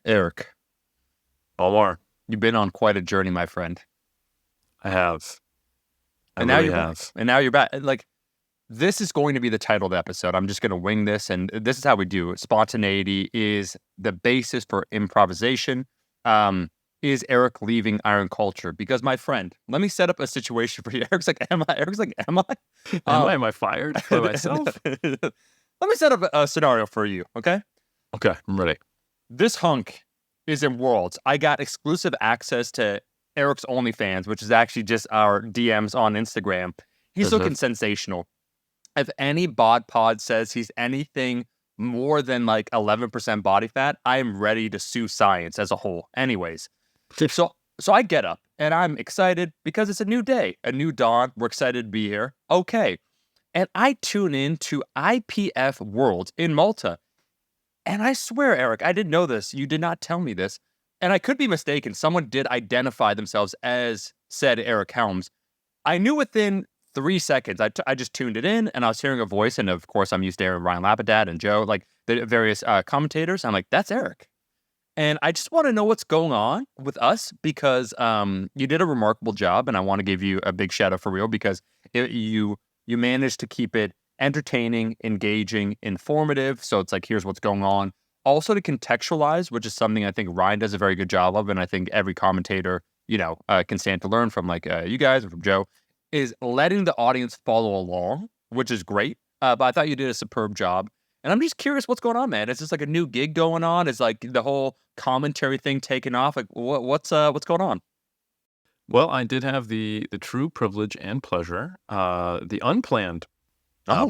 Eric, Omar, you've been on quite a journey, my friend. I have. I And now really you're back. have. And now you're back. Like, this is going to be the title of the episode. I'm just going to wing this. And this is how we do it. Spontaneity is the basis for improvisation. Is Eric leaving Iron Culture? Because, my friend, let me set up a situation for you. Eric's like, am I? Eric's like, am I? Am I fired by myself? Let me set up a scenario for you, okay? Okay, I'm ready. This hunk is in Worlds. I got exclusive access to Eric's OnlyFans, which is actually just our DMs on Instagram. He's looking sensational. If any bod pod says he's anything more than like 11% body fat, I am ready to sue science as a whole. Anyways, so I get up and I'm excited because it's a new day, a new dawn. We're excited to be here. Okay. And I tune in to IPF Worlds in Malta. And I swear, Eric, I didn't know this. You did not tell me this. And I could be mistaken. Someone did identify themselves as said Eric Helms. I knew within 3 seconds. I just tuned it in and I was hearing a voice. And of course, I'm used to hearing Ryan Lapidat and Joe, like the various commentators. I'm like, that's Eric. And I just want to know what's going on with us because you did a remarkable job. And I want to give you a big shout out for real because you managed to keep it entertaining, engaging, informative. So it's like, here's what's going on. Also to contextualize, which is something I think Ryan does a very good job of. And I think every commentator, can stand to learn from like you guys and from Joe, is letting the audience follow along, which is great. But I thought you did a superb job. And I'm just curious what's going on, man. Is this like a new gig going on? Is like the whole commentary thing taking off? Like what's going on? Well, I did have the true privilege and pleasure, the unplanned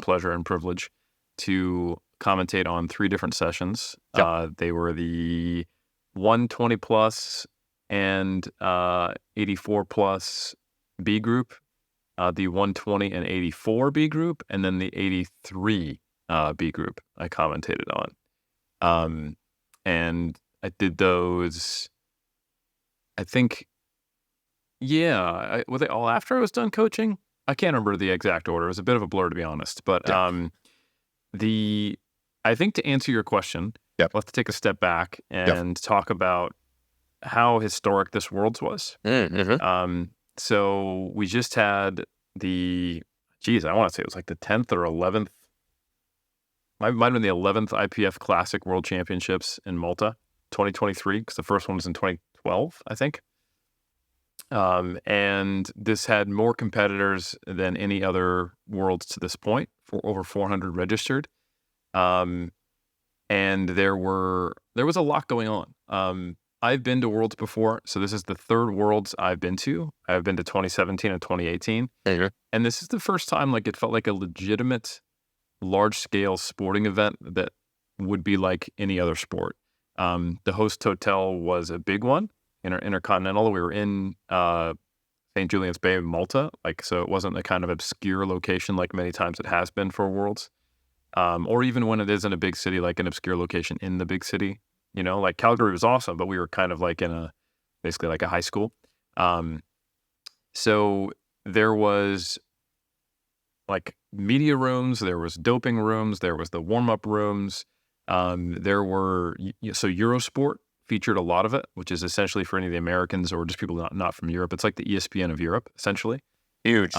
pleasure and privilege to commentate on 3 different sessions. Yep. They were the 120 plus and 84 plus B group, the 120 and 84 B group, and then the 83 B group I commentated on. And I did those, I think, were they all after I was done coaching? I can't remember the exact order. It was a bit of a blur, to be honest. But I think to answer your question, Yep. we'll have to take a step back and talk about how historic this Worlds was. Mm-hmm. So we just had I want to say it was like the 10th or 11th. Might have been the 11th IPF Classic World Championships in Malta, 2023, because the first one was in 2012, I think. And this had more competitors than any other Worlds to this point, for over 400 registered. And there was a lot going on. I've been to Worlds before, so this is the 3rd Worlds I've been to. I've been to 2017 and 2018. And this is the first time like it felt like a legitimate large-scale sporting event that would be like any other sport. The host hotel was a big one, Intercontinental. We were in St. Julian's Bay, Malta, so it wasn't the kind of obscure location like many times it has been for Worlds, or even when it is in a big city, like an obscure location in the big city. Like Calgary was awesome, but we were kind of like basically like a high school. So there was like media rooms, there was doping rooms, there was the warm-up rooms. There were, so Eurosport featured a lot of it, which is essentially for any of the Americans or just people not from Europe. It's like the ESPN of Europe, essentially. Huge.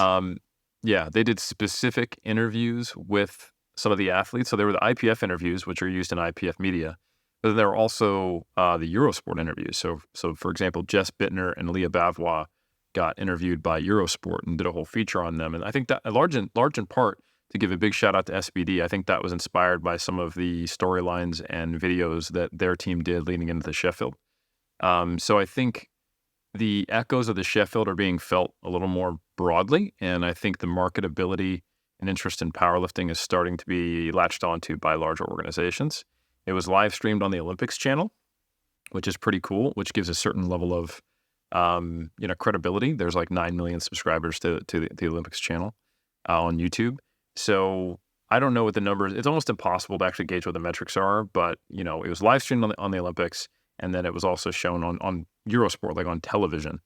They did specific interviews with some of the athletes. So there were the IPF interviews, which are used in IPF media, but then there were also the Eurosport interviews. So for example, Jess Bittner and Leah Bavois got interviewed by Eurosport and did a whole feature on them. And I think that large in part, to give a big shout out to SBD, I think that was inspired by some of the storylines and videos that their team did leading into the Sheffield. So I think the echoes of the Sheffield are being felt a little more broadly, and I think the marketability and interest in powerlifting is starting to be latched onto by larger organizations. It was live streamed on the Olympics channel, which is pretty cool, which gives a certain level of credibility. There's like 9 million subscribers to the Olympics channel on YouTube. So I don't know what the numbers. It's almost impossible to actually gauge what the metrics are. But it was live streamed on the Olympics, and then it was also shown on Eurosport, like on television.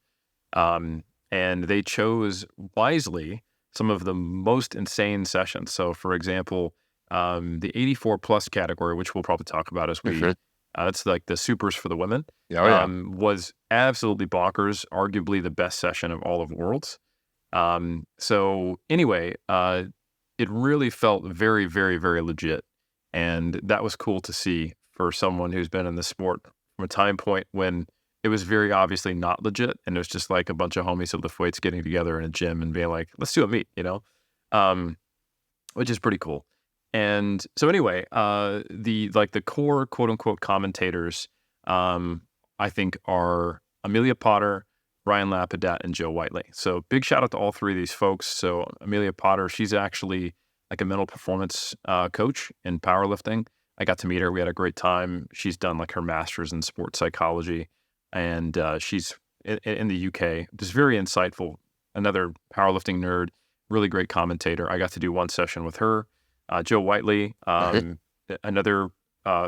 And they chose wisely some of the most insane sessions. So, for example, the 84 plus category, which we'll probably talk about as we That's like the supers for the women. Oh, yeah. Was absolutely bonkers, arguably the best session of all of Worlds. So anyway, it really felt very, very, very legit. And that was cool to see for someone who's been in the sport from a time point when it was very obviously not legit. And it was just like a bunch of homies who lift weights getting together in a gym and being like, let's do a meet, which is pretty cool. And so anyway, the core quote unquote commentators, I think are Amelia Potter, Ryan Lapidat, and Joe Whiteley. So big shout out to all three of these folks. So Amelia Potter, she's actually like a mental performance coach in powerlifting. I got to meet her. We had a great time. She's done like her master's in sports psychology, and she's in the UK. Just very insightful. Another powerlifting nerd, really great commentator. I got to do one session with her. Joe Whiteley, another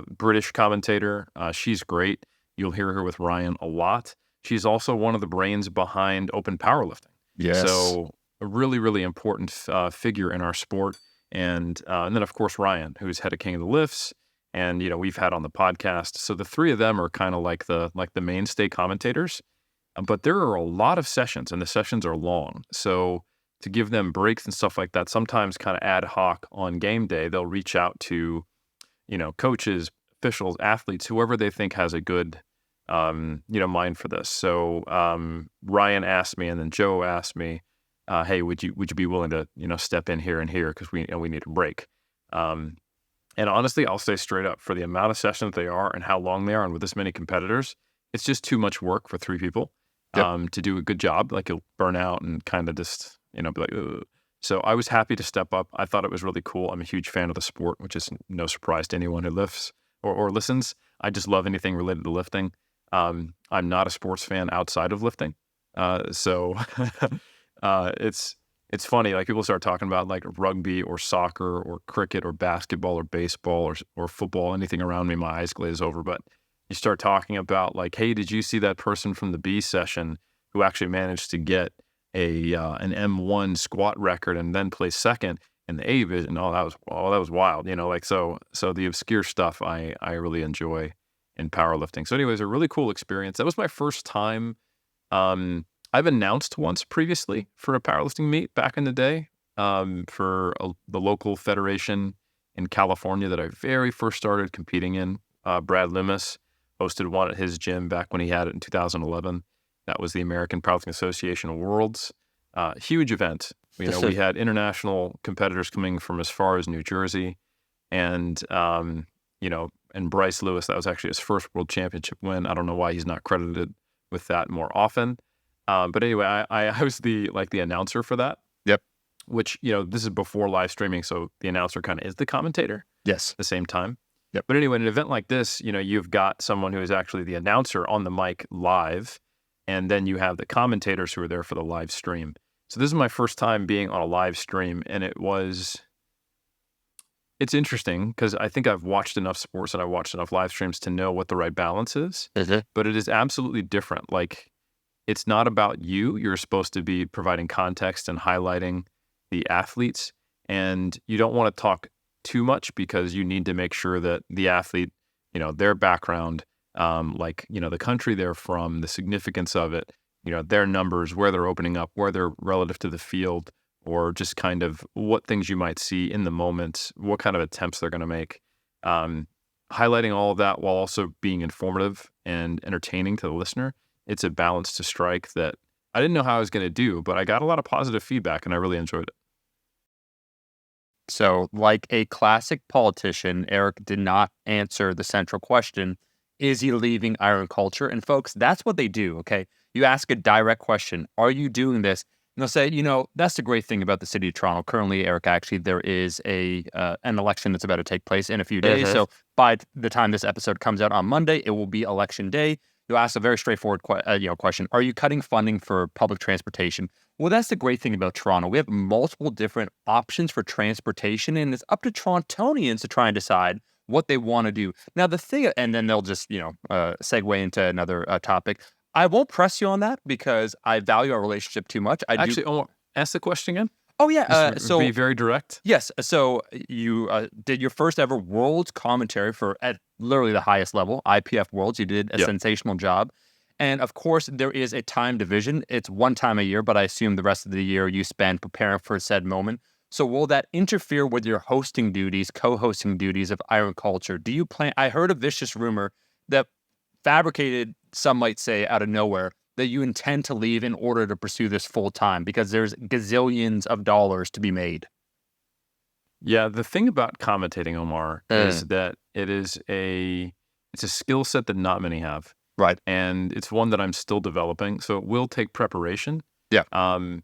British commentator. She's great. You'll hear her with Ryan a lot. She's also one of the brains behind open powerlifting. Yes. So a really, really important figure in our sport. And then, of course, Ryan, who's head of King of the Lifts, and we've had on the podcast. So the three of them are kind of like the mainstay commentators. But there are a lot of sessions, and the sessions are long. So to give them breaks and stuff like that, sometimes kind of ad hoc on game day, they'll reach out to, coaches, officials, athletes, whoever they think has a good, mind for this. So Ryan asked me, and then Joe asked me, hey, would you be willing to, step in here and here because we need a break. And honestly, I'll say straight up, for the amount of sessions they are and how long they are, and with this many competitors, it's just too much work for three people to do a good job. Like you'll burn out and kind of just, be like, ugh. So I was happy to step up. I thought it was really cool. I'm a huge fan of the sport, which is no surprise to anyone who lifts or listens. I just love anything related to lifting. I'm not a sports fan outside of lifting. So it's funny. Like people start talking about like rugby or soccer or cricket or basketball or baseball or football, anything around me, my eyes glaze over. But you start talking about like, hey, did you see that person from the B session who actually managed to get an M1 squat record and then place second in the A division? Oh, that was wild. So the obscure stuff I really enjoy in powerlifting. So anyways, a really cool experience. That was my first time. I've announced once previously for a powerlifting meet back in the day for the local federation in California that I very first started competing in. Brad Loomis hosted one at his gym back when he had it in 2011. That was the American Powerlifting Association Worlds. Huge event. We had international competitors coming from as far as New Jersey, and and Bryce Lewis. That was actually his first world championship win. I don't know why he's not credited with that more often. But anyway, I was the announcer for that. Yep. Which this is before live streaming, so the announcer kind of is the commentator. Yes. At the same time. Yep. But anyway, an event like this, you've got someone who is actually the announcer on the mic live. And then you have the commentators who are there for the live stream. So this is my first time being on a live stream, and it's interesting because I think I've watched enough sports and I've watched enough live streams to know what the right balance is. But it is absolutely different. Like, it's not about you. You're supposed to be providing context and highlighting the athletes, and you don't want to talk too much because you need to make sure that the athlete, their background, the country they're from, the significance of it, their numbers, where they're opening up, where they're relative to the field, or just kind of what things you might see in the moment, what kind of attempts they're going to make. Highlighting all of that while also being informative and entertaining to the listener. It's a balance to strike that I didn't know how I was going to do, but I got a lot of positive feedback and I really enjoyed it. So, like a classic politician, Eric did not answer the central question. Is he leaving iron culture? And folks, that's what they do, okay? You ask a direct question. Are you doing this? And they'll say, that's the great thing about the city of Toronto. Currently, Eric, actually, there is an election that's about to take place in a few days. So by the time this episode comes out on Monday, it will be election day. You'll ask a very straightforward question. Are you cutting funding for public transportation? Well, that's the great thing about Toronto. We have multiple different options for transportation, and it's up to Torontonians to try and decide what they want to do. Now, the thing, and then they'll just, segue into another topic. I won't press you on that because I value our relationship too much. Actually, ask the question again. Oh yeah. Be very direct. Yes. So you did your first ever Worlds commentary for at literally the highest level, IPF Worlds. You did a sensational job. And of course, there is a time division. It's one time a year, but I assume the rest of the year you spend preparing for said moment. So will that interfere with your hosting duties, co-hosting duties of Iron Culture? Do you plan? I heard a vicious rumor that fabricated, some might say, out of nowhere, that you intend to leave in order to pursue this full time because there's gazillions of dollars to be made. Yeah, the thing about commentating, Omar, is that it's a skill set that not many have. Right. And it's one that I'm still developing. So it will take preparation. Yeah. And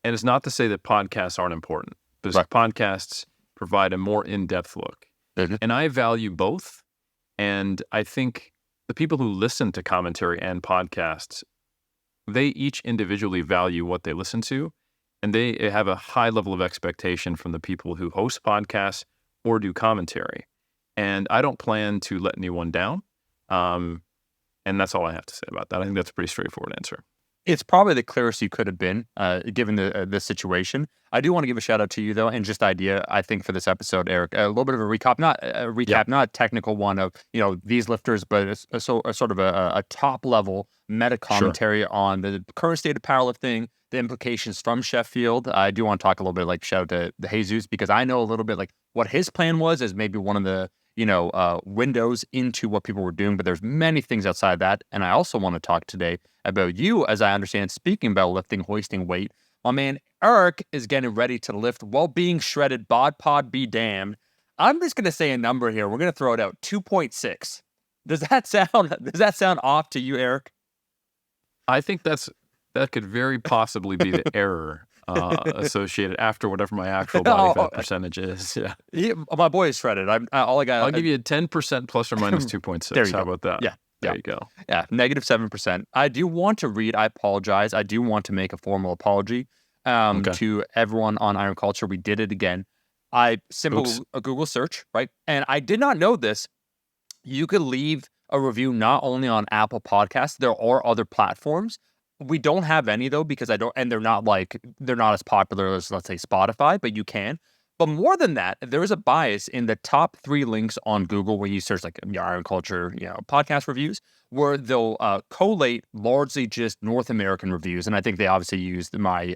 it's not to say that podcasts aren't important, because podcasts provide a more in-depth look. And I value both. And I think the people who listen to commentary and podcasts, they each individually value what they listen to, and they have a high level of expectation from the people who host podcasts or do commentary. And I don't plan to let anyone down. And that's all I have to say about that. I think that's a pretty straightforward answer. It's probably the clearest you could have been, given the situation. I do want to give a shout out to you though, and just idea, I think, for this episode, Eric, a little bit of a recap, not a technical one of these lifters, but a sort of a top level meta commentary on the current state of powerlifting, the implications from Sheffield. I do want to talk a little bit, like, shout out to the Jesus, because I know a little bit like what his plan was as maybe one of the windows into what people were doing, but there's many things outside that. And I also want to talk today about you, as I understand, speaking about lifting, hoisting weight. My man Eric is getting ready to lift while being shredded. Bod pod be damned. I'm just going to say a number here. We're going to throw it out. 2.6. Does that sound off to you, Eric? I think that could very possibly be the error associated after whatever my actual body fat percentage is. Yeah. My boy is shredded. I'll give you a 10% plus or minus 2.6. How about that? Yeah. There you go. Yeah, -7%. I do want to read, I apologize. I do want to make a formal apology to everyone on Iron Culture. We did it again. I simply a Google search, right? And I did not know this. You could leave a review not only on Apple Podcasts, there are other platforms. We don't have any though, because they're not as popular as, let's say, Spotify, but you can. But more than that, there is a bias in the top 3 links on Google when you search like Iron Culture, podcast reviews, where they'll collate largely just North American reviews. And I think they obviously used my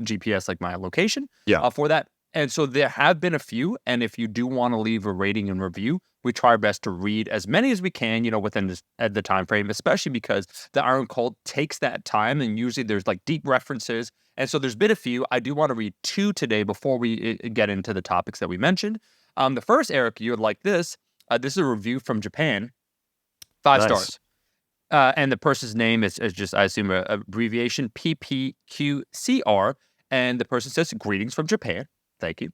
GPS, like my location, for that. And so there have been a few. And if you do want to leave a rating and review, we try our best to read as many as we can, within the time frame, especially because the Iron Cult takes that time, and usually there's like deep references. And so there's been a few. I do want to read 2 today before we get into the topics that we mentioned. The first, Eric, you would like this. This is a review from Japan. 5 stars. And the person's name is just, I assume, an abbreviation, PPQCR. And the person says, "Greetings from Japan." Thank you.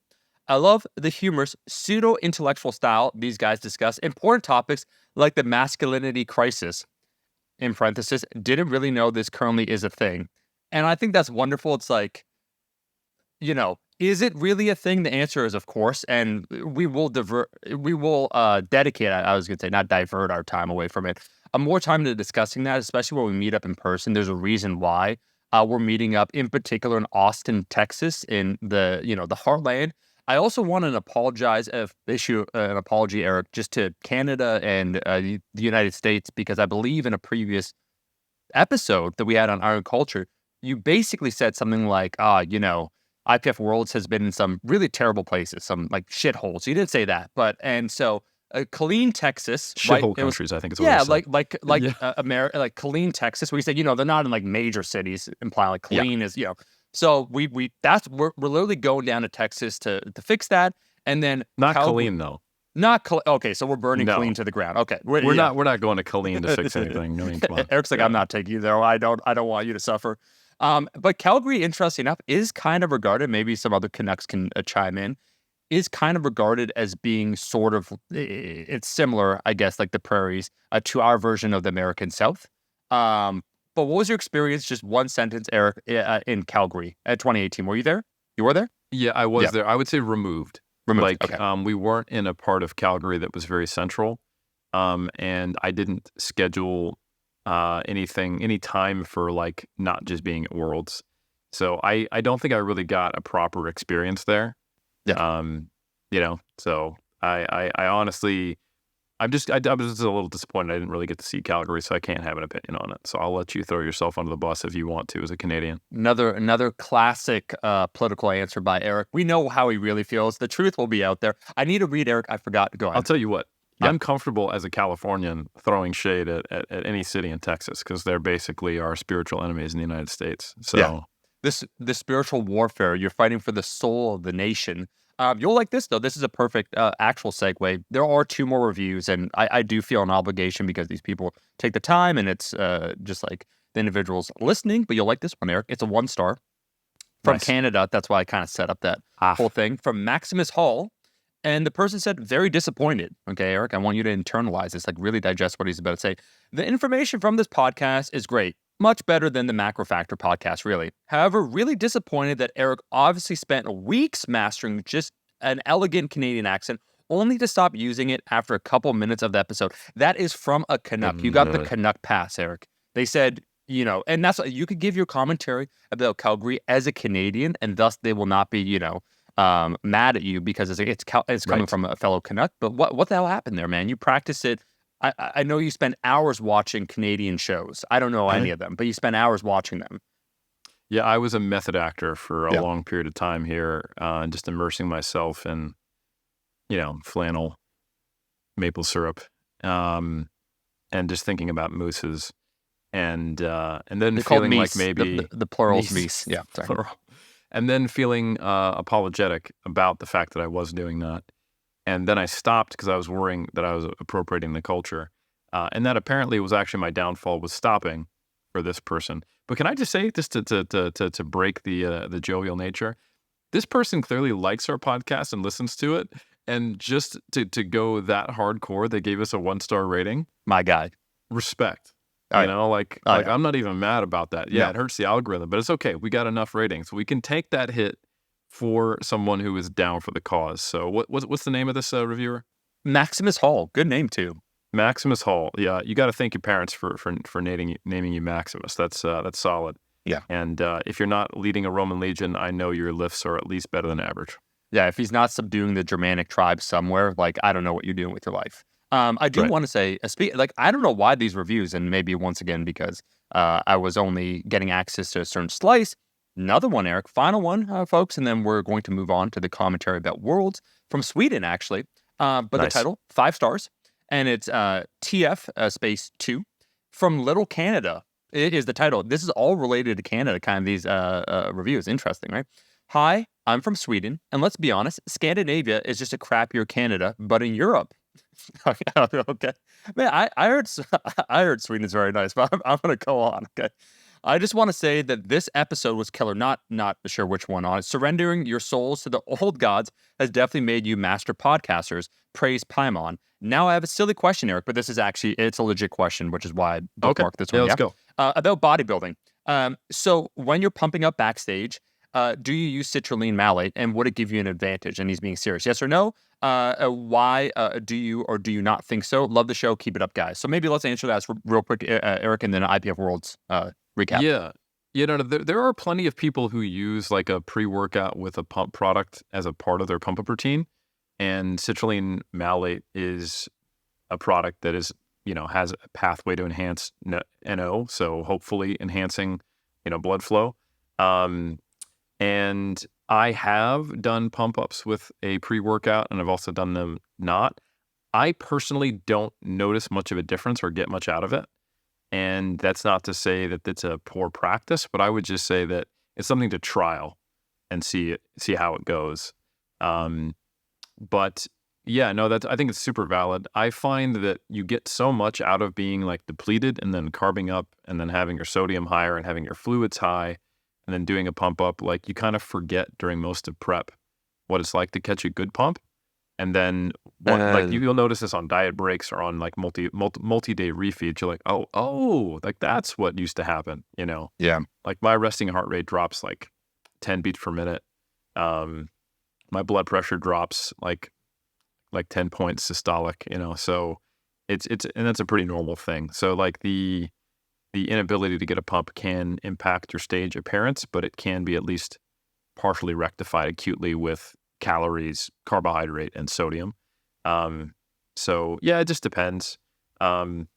I love the humorous, pseudo-intellectual style these guys discuss important topics like the masculinity crisis. In parenthesis, didn't really know this currently is a thing. And I think that's wonderful. It's like, is it really a thing? The answer is, of course. And we will dedicate, I was going to say, not divert our time away from it, more time to discussing that, especially when we meet up in person. There's a reason why we're meeting up, in particular in Austin, Texas, in the heartland. I also want to issue an apology, Eric, just to Canada and the United States, because I believe in a previous episode that we had on Iron Culture, you basically said something like, IPF Worlds has been in some really terrible places, some like shitholes. You didn't say that, and so Killeen, Texas, shithole countries, I think is what you said. America, like Killeen, Texas, where you said, they're not in like major cities, implying like Killeen is, So we're literally going down to Texas to fix that, and then not Killeen though. Not okay, so we're burning Killeen to the ground. Okay, we're not going to Killeen to fix anything. I mean, come on. Eric's like, I'm not taking you there. I don't want you to suffer. But Calgary, interesting enough, is kind of regarded. Maybe some other Canucks can chime in. Is kind of regarded as being sort of, it's similar, I guess, like the prairies, to our version of the American South. But what was your experience, just one sentence, Eric, in Calgary at 2018? Were you there? You were there? Yeah, I was there. I would say removed. Okay. We weren't in a part of Calgary that was very central, and I didn't schedule any time for like not just being at Worlds. So I don't think I really got a proper experience there. Yeah. So I honestly, I was just a little disappointed I didn't really get to see Calgary, so I can't have an opinion on it. So I'll let you throw yourself under the bus if you want to as a Canadian. Another classic political answer by Eric. We know how he really feels. The truth will be out there. I need to read Eric. I forgot. Go ahead. I'll tell you what. Yeah. I'm comfortable as a Californian throwing shade at any city in Texas because they're basically our spiritual enemies in the United States. So Yeah. This spiritual warfare, you're fighting for the soul of the nation. You'll like this, though. This is a perfect actual segue. There are 2 more reviews, and I do feel an obligation because these people take the time, and it's just like the individuals listening. But you'll like this one, Eric. It's a 1-star from Nice. Canada. That's why I kind of set up that whole thing. From Maximus Hall. And the person said, very disappointed. Okay, Eric, I want you to internalize this, like really digest what he's about to say. The information from this podcast is great. Much better than the Macro Factor podcast, really. However, really disappointed that Eric obviously spent weeks mastering just an elegant Canadian accent, only to stop using it after a couple minutes of the episode. That is from a Canuck. You got the Canuck pass, Eric. They said, and that's, you could give your commentary about Calgary as a Canadian, and thus they will not be, mad at you because it's coming from a fellow Canuck. But what the hell happened there, man? You practiced it. I know you spend hours watching Canadian shows. I don't know any of them, but you spend hours watching them. Yeah, I was a method actor for a long period of time here, just immersing myself in, flannel, maple syrup, and just thinking about mooses, and then feeling like maybe the plural's meese. Yeah, sorry. Plural. And then feeling apologetic about the fact that I was doing that. And then I stopped because I was worrying that I was appropriating the culture. And that apparently was actually my downfall, was stopping for this person. But can I just say, just to break the jovial nature, this person clearly likes our podcast and listens to it. And just to go that hardcore, they gave us a 1-star rating. My guy. Respect. Yeah. I'm not even mad about that. Yeah, it hurts the algorithm, but it's okay. We got enough ratings. We can take that hit for someone who is down for the cause. So what's the name of this reviewer? Maximus Hall. Good name, too. Maximus Hall. Yeah, you got to thank your parents for naming you Maximus. That's solid. Yeah. And if you're not leading a Roman legion, I know your lifts are at least better than average. Yeah, if he's not subduing the Germanic tribes somewhere, I don't know what you're doing with your life. I do want to say, I don't know why these reviews, and maybe once again because I was only getting access to a certain slice. Another one, Eric. Final one, folks, and then we're going to move on to the commentary about Worlds from Sweden, actually. But nice. The title, 5 stars, and it's TF space 2 from Little Canada. It is the title. This is all related to Canada, kind of these reviews. Interesting, right? Hi, I'm from Sweden, and let's be honest, Scandinavia is just a crappier Canada, but in Europe. Okay, man, I heard Sweden is very nice, but I'm gonna go on. Okay, I just want to say that this episode was killer. Not sure which one on it. Surrendering your souls to the old gods has definitely made you master podcasters. Praise Paimon. Now I have a silly question, Eric, but this is actually it's a legit question, which is why I bookmarked this one. Let's go. About bodybuilding. So when you're pumping up backstage, do you use Citrulline Malate, and would it give you an advantage? And he's being serious. Yes or no? Why do you or do you not think so? Love the show. Keep it up, guys. So maybe let's answer that real quick, Eric, and then IPF Worlds recap. Yeah. There are plenty of people who use like a pre-workout with a pump product as a part of their pump-up routine. And Citrulline Malate is a product that is, has a pathway to enhance NO. So hopefully enhancing, blood flow. And I have done pump-ups with a pre-workout, and I've also done them not. I personally don't notice much of a difference or get much out of it. And that's not to say that it's a poor practice, but I would just say that it's something to trial and see how it goes. But yeah, no, I think it's super valid. I find that you get so much out of being like depleted and then carbing up and then having your sodium higher and having your fluids high and then doing a pump up. Like you kind of forget during most of prep what it's like to catch a good pump. And then you'll notice this on diet breaks or on like multi-day refeeds. You're like, oh, like that's what used to happen, Yeah. Like my resting heart rate drops like 10 beats per minute. My blood pressure drops like 10 points systolic, so it's and that's a pretty normal thing. So like the the inability to get a pump can impact your stage appearance, but it can be at least partially rectified acutely with calories, carbohydrate, and sodium. So yeah, it just depends. Um,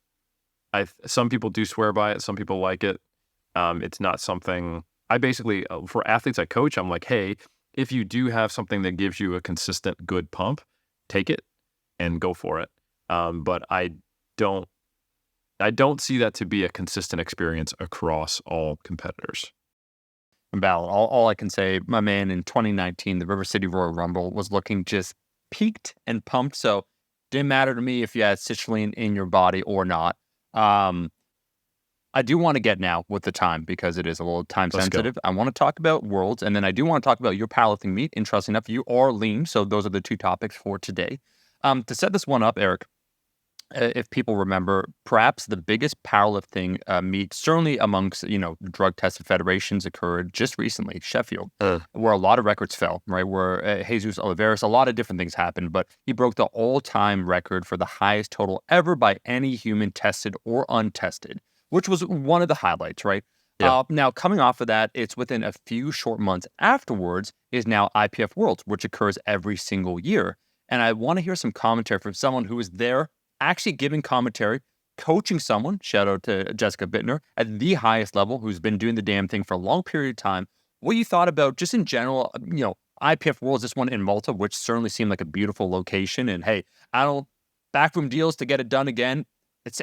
some people do swear by it. Some people like it. It's not something I basically, for athletes I coach, I'm like, hey, if you do have something that gives you a consistent good pump, take it and go for it. But I don't see that to be a consistent experience across all competitors. Valid. All I can say, my man, in 2019, the River City Royal Rumble was looking just peaked and pumped. So didn't matter to me if you had citrulline in your body or not. I do want to get now with the time because it is a little time Let's go. sensitive. I want to talk about Worlds, and then I do want to talk about your powerlifting meet. Interesting enough, you are lean, so those are the two topics for today. To set this one up, Eric, if people remember, perhaps the biggest powerlifting meet, certainly amongst drug-tested federations, occurred just recently, Sheffield, where a lot of records fell. Right, where Jesus Oliveras, a lot of different things happened, but he broke the all-time record for the highest total ever by any human, tested or untested, which was one of the highlights. Right. Yeah. Now, coming off of that, it's within a few short months afterwards is now IPF Worlds, which occurs every single year. And I want to hear some commentary from someone who was there, actually giving commentary, coaching someone, shout out to Jessica Bittner, at the highest level, who's been doing the damn thing for a long period of time. What you thought about, just in general, IPF Worlds, this one in Malta, which certainly seemed like a beautiful location. And hey, I don't backroom deals to get it done again. It's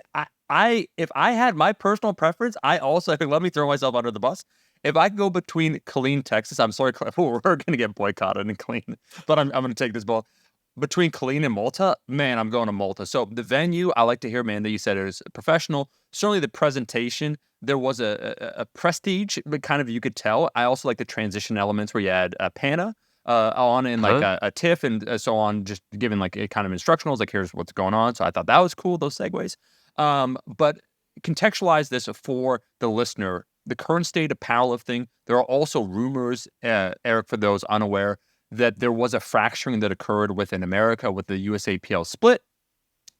if I had my personal preference, I also let me throw myself under the bus. If I could go between Killeen, Texas, I'm sorry, we're going to get boycotted in Killeen, but I'm going to take this ball. Between Killeen and Malta, man, I'm going to Malta. So the venue, I like to hear, man, that you said it was professional. Certainly the presentation, there was a prestige, but kind of you could tell. I also like the transition elements where you had Panna on and like a tiff and so on, just giving like a kind of instructionals, like here's what's going on. So I thought that was cool, those segues. But contextualize this for the listener. The current state of powerlifting, there are also rumors, Eric, for those unaware, that there was a fracturing that occurred within America with the USAPL split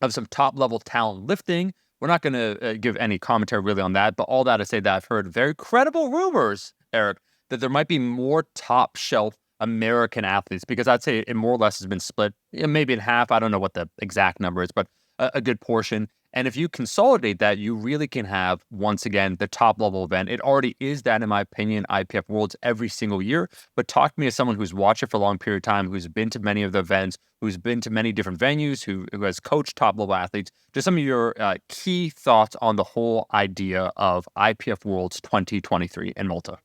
of some top-level talent lifting. We're not going to give any commentary really on that, but all that to say that I've heard very credible rumors, Eric, that there might be more top-shelf American athletes, because I'd say it more or less has been split, maybe in half. I don't know what the exact number is, but a good portion. And if you consolidate that, you really can have, once again, the top-level event. It already is that, in my opinion, IPF Worlds every single year. But talk to me as someone who's watched it for a long period of time, who's been to many of the events, who's been to many different venues, who has coached top-level athletes. Just some of your key thoughts on the whole idea of IPF Worlds 2023 in Malta.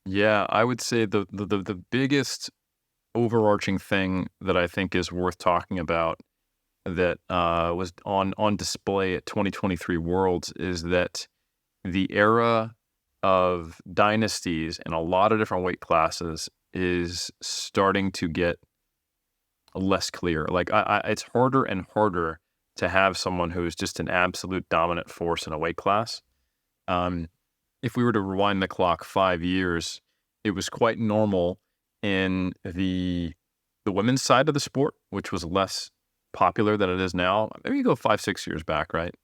Yeah, I would say the biggest overarching thing that I think is worth talking about that was on display at 2023 Worlds is that the era of dynasties in a lot of different weight classes is starting to get less clear. Like it's harder and harder to have someone who is just an absolute dominant force in a weight class. If we were to rewind the clock 5 years, it was quite normal in the women's side of the sport, which was less popular than it is now. Maybe you go 5-6 years back, right?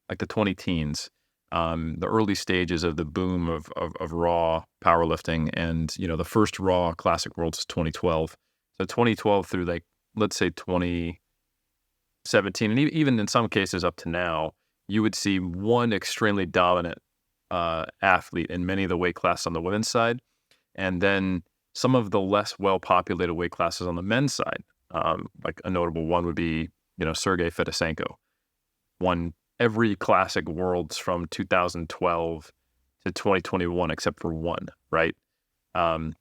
Like the 2010s, the early stages of the boom of raw powerlifting, and the first raw Classic Worlds is 2012. So 2012 through like let's say 2017, and even in some cases up to now, you would see one extremely dominant athlete in many of the weight classes on the women's side, and then some of the less well-populated weight classes on the men's side. Like a notable one would be, Sergey Fedosenko, won every Classic Worlds from 2012 to 2021 except for one, right? And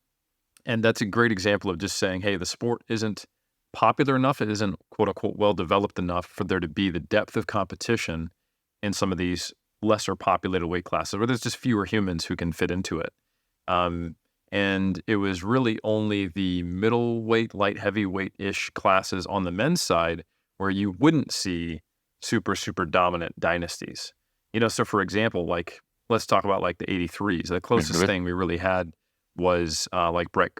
that's a great example of just saying, hey, the sport isn't popular enough, it isn't quote-unquote well-developed enough for there to be the depth of competition in some of these lesser populated weight classes where there's just fewer humans who can fit into it. And it was really only the middleweight, light heavyweight-ish classes on the men's side where you wouldn't see super, super dominant dynasties. So for example, like, let's talk about like the 83s. The closest thing we really had was like Brett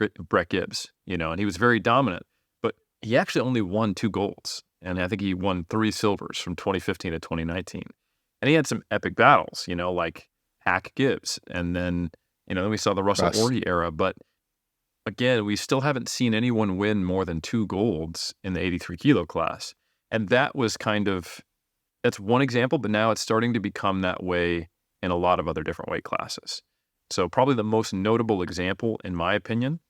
Gibbs, and he was very dominant, but he actually only won 2 golds. And I think he won 3 silvers from 2015 to 2019. And he had some epic battles, like Hack Gibbs. And then, then we saw the Russell Orty era. But again, we still haven't seen anyone win more than 2 golds in the 83 kilo class. And that's one example, but now it's starting to become that way in a lot of other different weight classes. So probably the most notable example, in my opinion,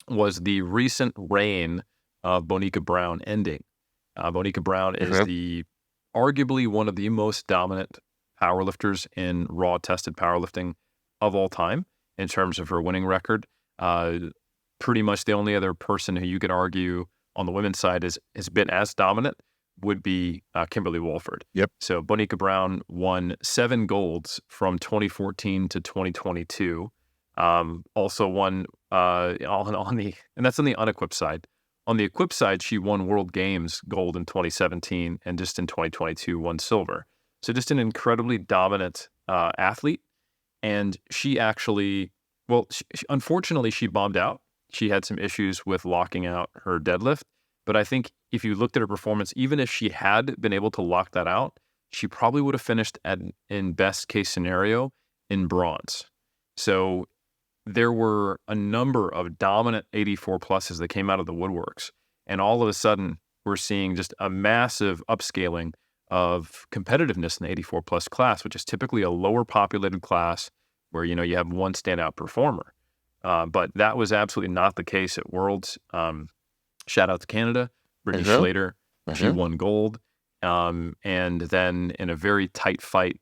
was the recent reign of Bonica Brown ending. Bonica Brown is arguably one of the most dominant powerlifters in raw tested powerlifting of all time in terms of her winning record. Pretty much the only other person who you could argue on the women's side has been as dominant would be Kimberly Walford. Yep. So Bonica Brown won 7 golds from 2014 to 2022. Also won and that's on the unequipped side. On the equipped side, she won World Games gold in 2017 and just in 2022 won silver. So just an incredibly dominant athlete. And she actually, unfortunately, she bombed out. She had some issues with locking out her deadlift. But I think if you looked at her performance, even if she had been able to lock that out, she probably would have finished in best case scenario in bronze. So there were a number of dominant 84 pluses that came out of the woodworks. And all of a sudden, we're seeing just a massive upscaling of competitiveness in the 84 plus class, which is typically a lower populated class where, you have one standout performer. But that was absolutely not the case at Worlds. Shout out to Canada, Brittany Schlater. She won gold. And then in a very tight fight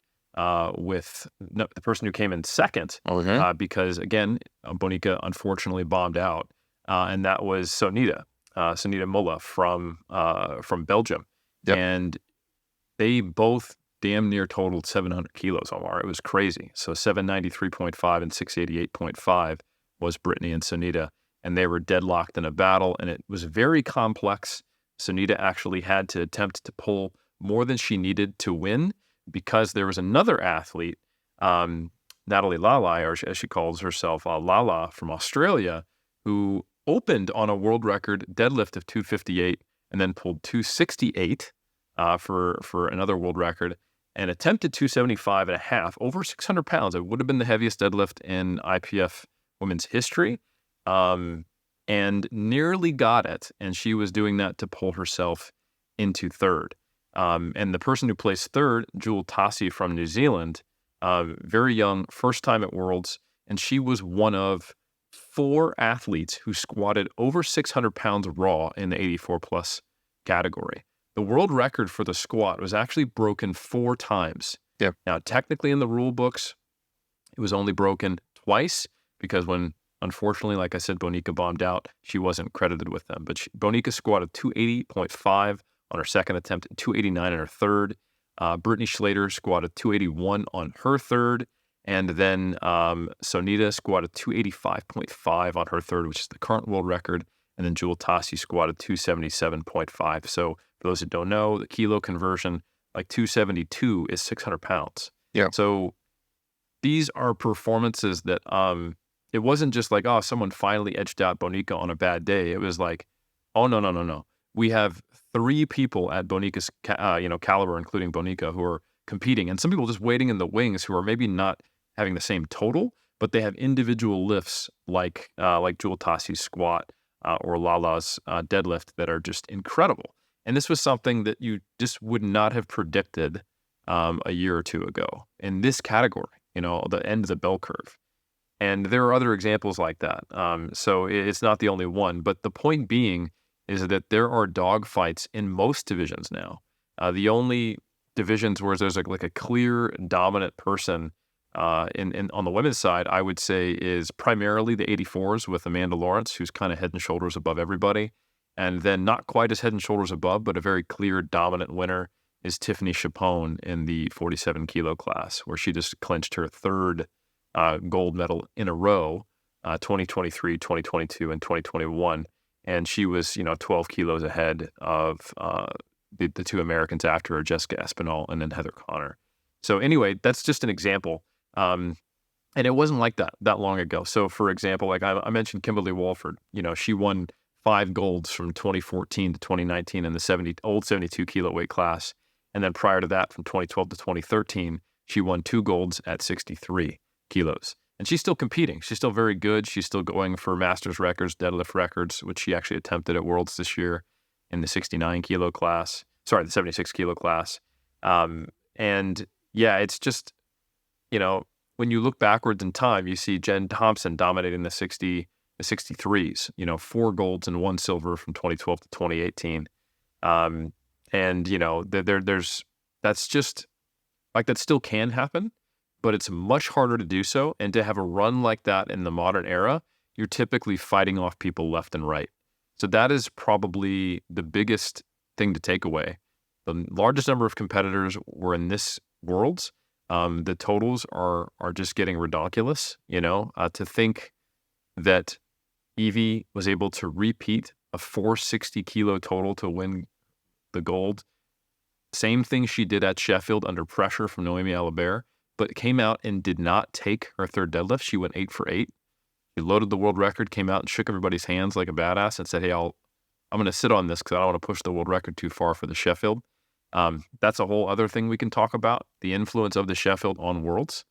with the person who came in second, because again, Bonica unfortunately bombed out, and that was Sonita Mulla from Belgium. Yep. And they both damn near totaled 700 kilos, Omar. It was crazy. So 793.5 and 688.5 was Brittany and Sonita, and they were deadlocked in a battle, and it was very complex. Sonita actually had to attempt to pull more than she needed to win because there was another athlete, Natalie Lalai, or as she calls herself, Lala from Australia, who opened on a world record deadlift of 258 and then pulled 268 for another world record and attempted 275 and a half, over 600 pounds. It would have been the heaviest deadlift in IPF women's history, and nearly got it. And she was doing that to pull herself into third. And the person who placed third, Jewel Tassi from New Zealand, very young, first time at Worlds, and she was one of 4 athletes who squatted over 600 pounds raw in the 84 plus category. The world record for the squat was actually broken 4 times. Yep. Now, technically in the rule books, it was only broken twice because when, unfortunately, like I said, Bonica bombed out, she wasn't credited with them. But Bonica squatted 280.5 on her second attempt and 289 on her third. Brittany Schlater squatted 281 on her third. And then Sonita squatted 285.5 on her third, which is the current world record. And then Jewel Tassi squatted 277.5. So for those that don't know, the kilo conversion, like 272 is 600 pounds. Yeah. So these are performances that it wasn't just like, oh, someone finally edged out Bonica on a bad day. It was like, oh, no. We have 3 people at Bonica's caliber, including Bonica, who are competing, and some people just waiting in the wings who are maybe not having the same total, but they have individual lifts like Jewel Tassi's squat or Lala's deadlift that are just incredible. And this was something that you just would not have predicted a year or 2 ago in this category, the end of the bell curve. And there are other examples like that. So it's not the only one, but the point being is that there are dogfights in most divisions now. The only divisions where there's like a clear dominant person on the women's side, I would say, is primarily the 84s with Amanda Lawrence, who's kind of head and shoulders above everybody. And then not quite as head and shoulders above, but a very clear dominant winner is Tiffany Chapone in the 47 kilo class, where she just clinched her 3rd gold medal in a row, 2023, 2022, and 2021. And she was, 12 kilos ahead of the 2 Americans after her, Jessica Espinal and then Heather Connor. So anyway, that's just an example. And it wasn't like that long ago. So for example, like I mentioned Kimberly Walford, she won 5 golds from 2014 to 2019 in the old 72 kilo weight class. And then prior to that, from 2012 to 2013, she won 2 golds at 63 kilos. And she's still competing. She's still very good. She's still going for masters records, deadlift records, which she actually attempted at Worlds this year in the 69 kilo class. Sorry, the 76 kilo class. And yeah, it's just, when you look backwards in time, you see Jen Thompson dominating the 63s, 4 golds and 1 silver from 2012 to 2018. There's that's just like, that still can happen, but it's much harder to do so. And to have a run like that in the modern era, you're typically fighting off people left and right. So that is probably the biggest thing to take away. The largest number of competitors were in this Worlds. The totals are just getting ridiculous. To think that Evie was able to repeat a 460 kilo total to win the gold. Same thing she did at Sheffield under pressure from Noemi Alibert, but came out and did not take her third deadlift. She went 8 for 8. She loaded the world record, came out and shook everybody's hands like a badass and said, hey, I'm going to sit on this because I don't want to push the world record too far for the Sheffield. That's a whole other thing we can talk about, the influence of the Sheffield on Worlds,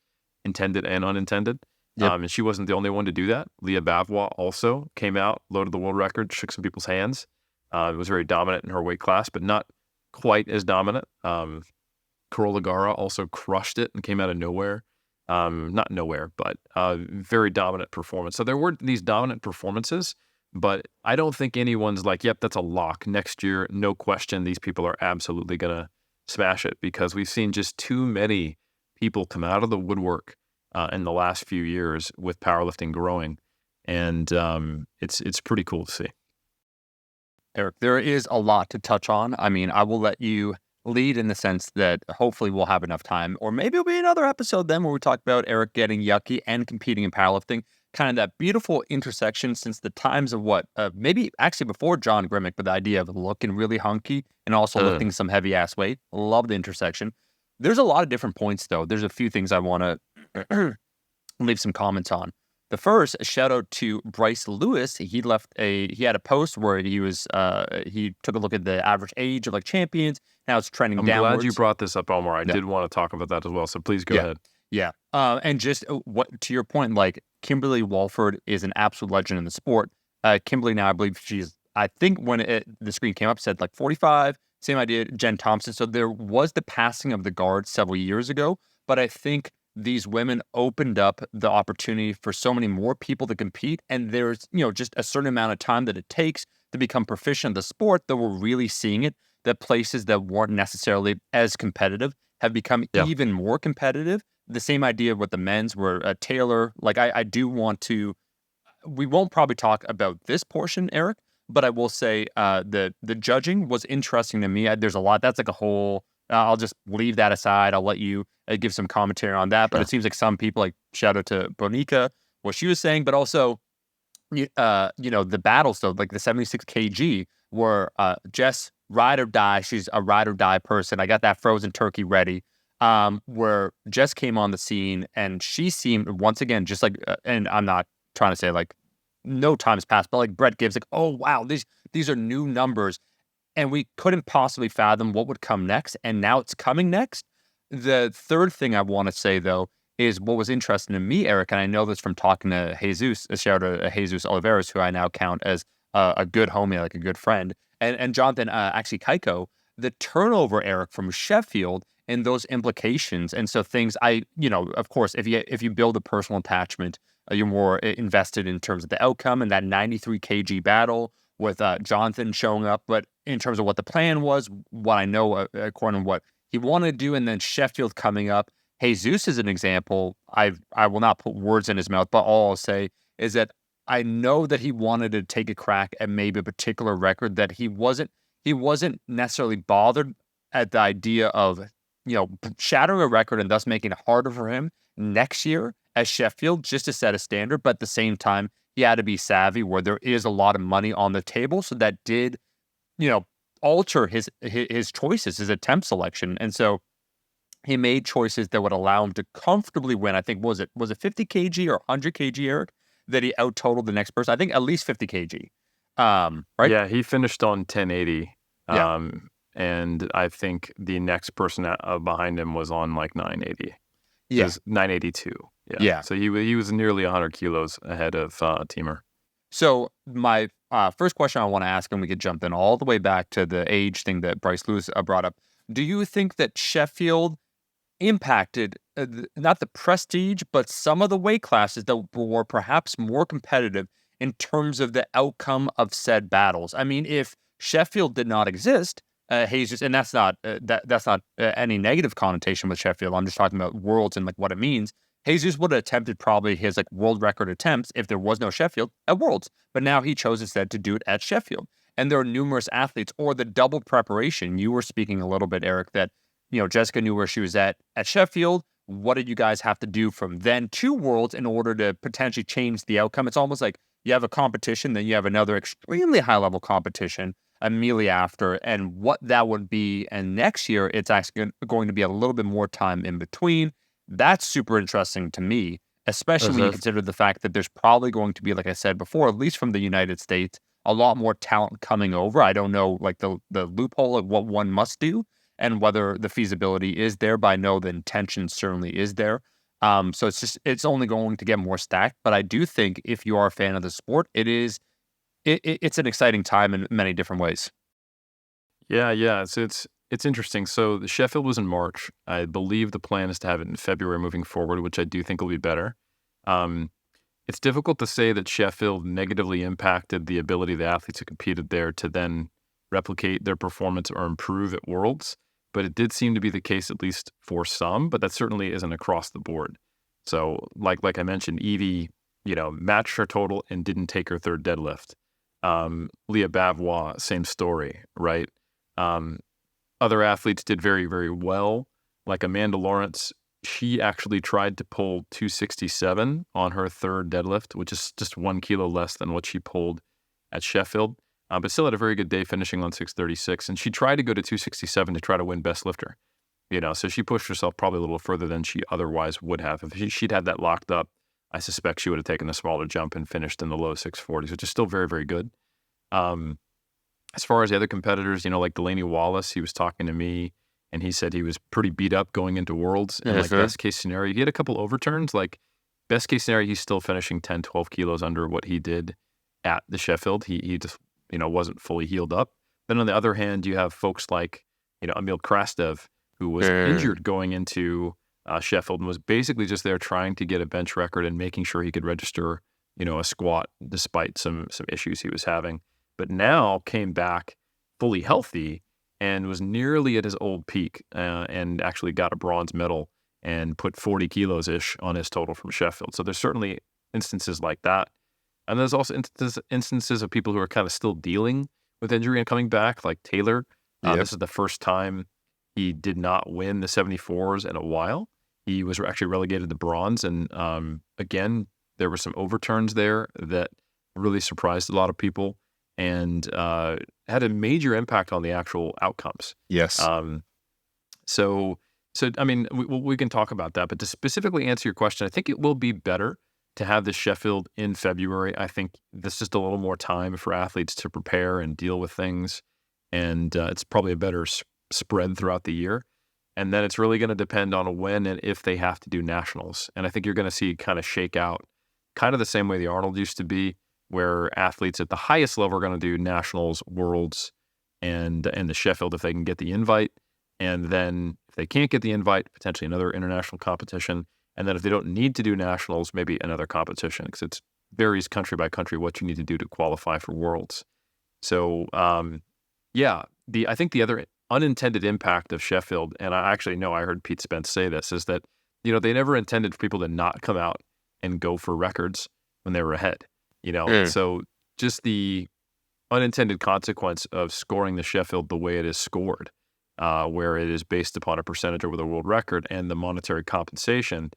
intended and unintended. Yep. And she wasn't the only one to do that. Leah Bavois also came out, loaded the world record, shook some people's hands. Was very dominant in her weight class, but not quite as dominant. Carola Gara also crushed it and came out of nowhere. Not nowhere, but very dominant performance. So there were these dominant performances, but I don't think anyone's like, yep, that's a lock. Next year, no question, these people are absolutely going to smash it, because we've seen just too many people come out of the woodwork in the last few years with powerlifting growing. And it's pretty cool to see. Eric, there is a lot to touch on. I mean, I will let you lead in the sense that hopefully we'll have enough time, or maybe it'll be another episode then where we talk about Eric getting yucky and competing in powerlifting, kind of that beautiful intersection since the times of maybe actually before John Grimmick, but the idea of looking really hunky and also lifting some heavy ass weight. Love the intersection. There's a lot of different points though. There's a few things I want to leave some comments on. The first, a shout out to Bryce Lewis. He had a post where he took a look at the average age of like champions. Now it's trending downwards. I'm glad you brought this up, Omar. I did want to talk about that as well. So please go ahead. Yeah. And just to your point, like Kimberly Walford is an absolute legend in the sport. Kimberly now, I believe I think when the screen came up, said like 45. Same idea, Jen Thompson. So there was the passing of the guard several years ago, but I think these women opened up the opportunity for so many more people to compete. And there's, just a certain amount of time that it takes to become proficient in the sport that we're really seeing it, that places that weren't necessarily as competitive have become even more competitive. The same idea with the men's where Taylor, like I do want to, we won't probably talk about this portion, Eric, but I will say the judging was interesting to me. There's a lot, that's like a whole, I'll just leave that aside. I'll let you give some commentary on that. But it seems like some people, like shout out to Bonica, what she was saying, but also, the battles though, like the 76 kg were Jess ride or die. She's a ride or die person. I got that frozen turkey ready. Where Jess came on the scene and she seemed once again, just like, and I'm not trying to say like no time's passed, but like Brett Gibbs, like, oh wow, these are new numbers. And we couldn't possibly fathom what would come next. And now it's coming next. The third thing I want to say, though, is what was interesting to me, Eric, and I know this from talking to Jesus, a shout out to Jesus Oliveros, who I now count as a good homie, like a good friend, and Jonathan, actually Kaiko, the turnover, Eric, from Sheffield and those implications. And so things of course, if you build a personal attachment, you're more invested in terms of the outcome and that 93 kg battle with Jonathan showing up. But in terms of what the plan was, what I know, according to what he wanted to do, and then Sheffield coming up. Jesus is an example. I will not put words in his mouth, but all I'll say is that I know that he wanted to take a crack at maybe a particular record that he wasn't necessarily bothered at the idea of, shattering a record and thus making it harder for him next year at Sheffield just to set a standard. But at the same time, he had to be savvy where there is a lot of money on the table. So that did, alter his choices, his attempt selection. And so he made choices that would allow him to comfortably win. I think, was it 50 kg or 100 kg, Eric, that he out-totaled the next person? I think at least 50 kg. Right? Yeah, he finished on 1080. and I think the next person behind him was on like 980. Yeah. 982. Yeah. So he was nearly 100 kilos ahead of Teamer. So my first question I want to ask, and we could jump in all the way back to the age thing that Bryce Lewis brought up. Do you think that Sheffield impacted not the prestige, but some of the weight classes that were perhaps more competitive in terms of the outcome of said battles? I mean, if Sheffield did not exist, Jesus, and that's not any negative connotation with Sheffield. I'm just talking about Worlds and like what it means. Jesus would have attempted probably his like world record attempts if there was no Sheffield at Worlds, but now he chose instead to do it at Sheffield. And there are numerous athletes, or the double preparation. You were speaking a little bit, Eric, that Jessica knew where she was at Sheffield. What did you guys have to do from then to Worlds in order to potentially change the outcome? It's almost like you have a competition, then you have another extremely high-level competition immediately after, and what that would be. And next year, it's actually going to be a little bit more time in between. That's super interesting to me, especially when you consider the fact that there's probably going to be, like I said before, at least from the United States, a lot more talent coming over. I don't know, like the loophole of what one must do and whether the feasibility is there, but I know the intention certainly is there. So it's only going to get more stacked. But I do think if you are a fan of the sport, it's an exciting time in many different ways. Yeah. So it's interesting. So the Sheffield was in March. I believe the plan is to have it in February moving forward, which I do think will be better. It's difficult to say that Sheffield negatively impacted the ability of the athletes who competed there to then replicate their performance or improve at Worlds, but it did seem to be the case at least for some, but that certainly isn't across the board. So like I mentioned, Evie, matched her total and didn't take her third deadlift. Leah Bavois, same story, right? Other athletes did very, very well. Like Amanda Lawrence, she actually tried to pull 267 on her third deadlift, which is just 1 kilo less than what she pulled at Sheffield, but still had a very good day finishing on 636. And she tried to go to 267 to try to win best lifter, so she pushed herself probably a little further than she otherwise would have. If she'd had that locked up, I suspect she would have taken a smaller jump and finished in the low 640s, which is still very, very good. As far as the other competitors, like Delaney Wallace, he was talking to me and he said he was pretty beat up going into Worlds. And best case scenario, he had a couple overturns. Like best case scenario, he's still finishing 10, 12 kilos under what he did at the Sheffield. He just, wasn't fully healed up. Then on the other hand, you have folks like, Emil Krastev, who was injured going into Sheffield and was basically just there trying to get a bench record and making sure he could register, a squat despite some issues he was having. But now came back fully healthy and was nearly at his old peak and actually got a bronze medal and put 40 kilos-ish on his total from Sheffield. So there's certainly instances like that. And there's also instances of people who are kind of still dealing with injury and coming back, like Taylor. This is the first time he did not win the 74s in a while. He was actually relegated to bronze. And again, there were some overturns there that really surprised a lot of people and had a major impact on the actual outcomes. Yes. So I mean, we can talk about that, but to specifically answer your question, I think it will be better to have the Sheffield in February. I think there's just a little more time for athletes to prepare and deal with things, and it's probably a better spread throughout the year. And then it's really going to depend on when and if they have to do nationals. And I think you're going to see kind of shake out kind of the same way the Arnold used to be, where athletes at the highest level are going to do nationals, Worlds, and the Sheffield if they can get the invite. And then if they can't get the invite, potentially another international competition. And then if they don't need to do nationals, maybe another competition, because it varies country by country what you need to do to qualify for Worlds. So, I think the other unintended impact of Sheffield, and I actually know I heard Pete Spence say this, is that, they never intended for people to not come out and go for records when they were ahead, So just the unintended consequence of scoring the Sheffield the way it is scored, where it is based upon a percentage over the world record and the monetary compensation,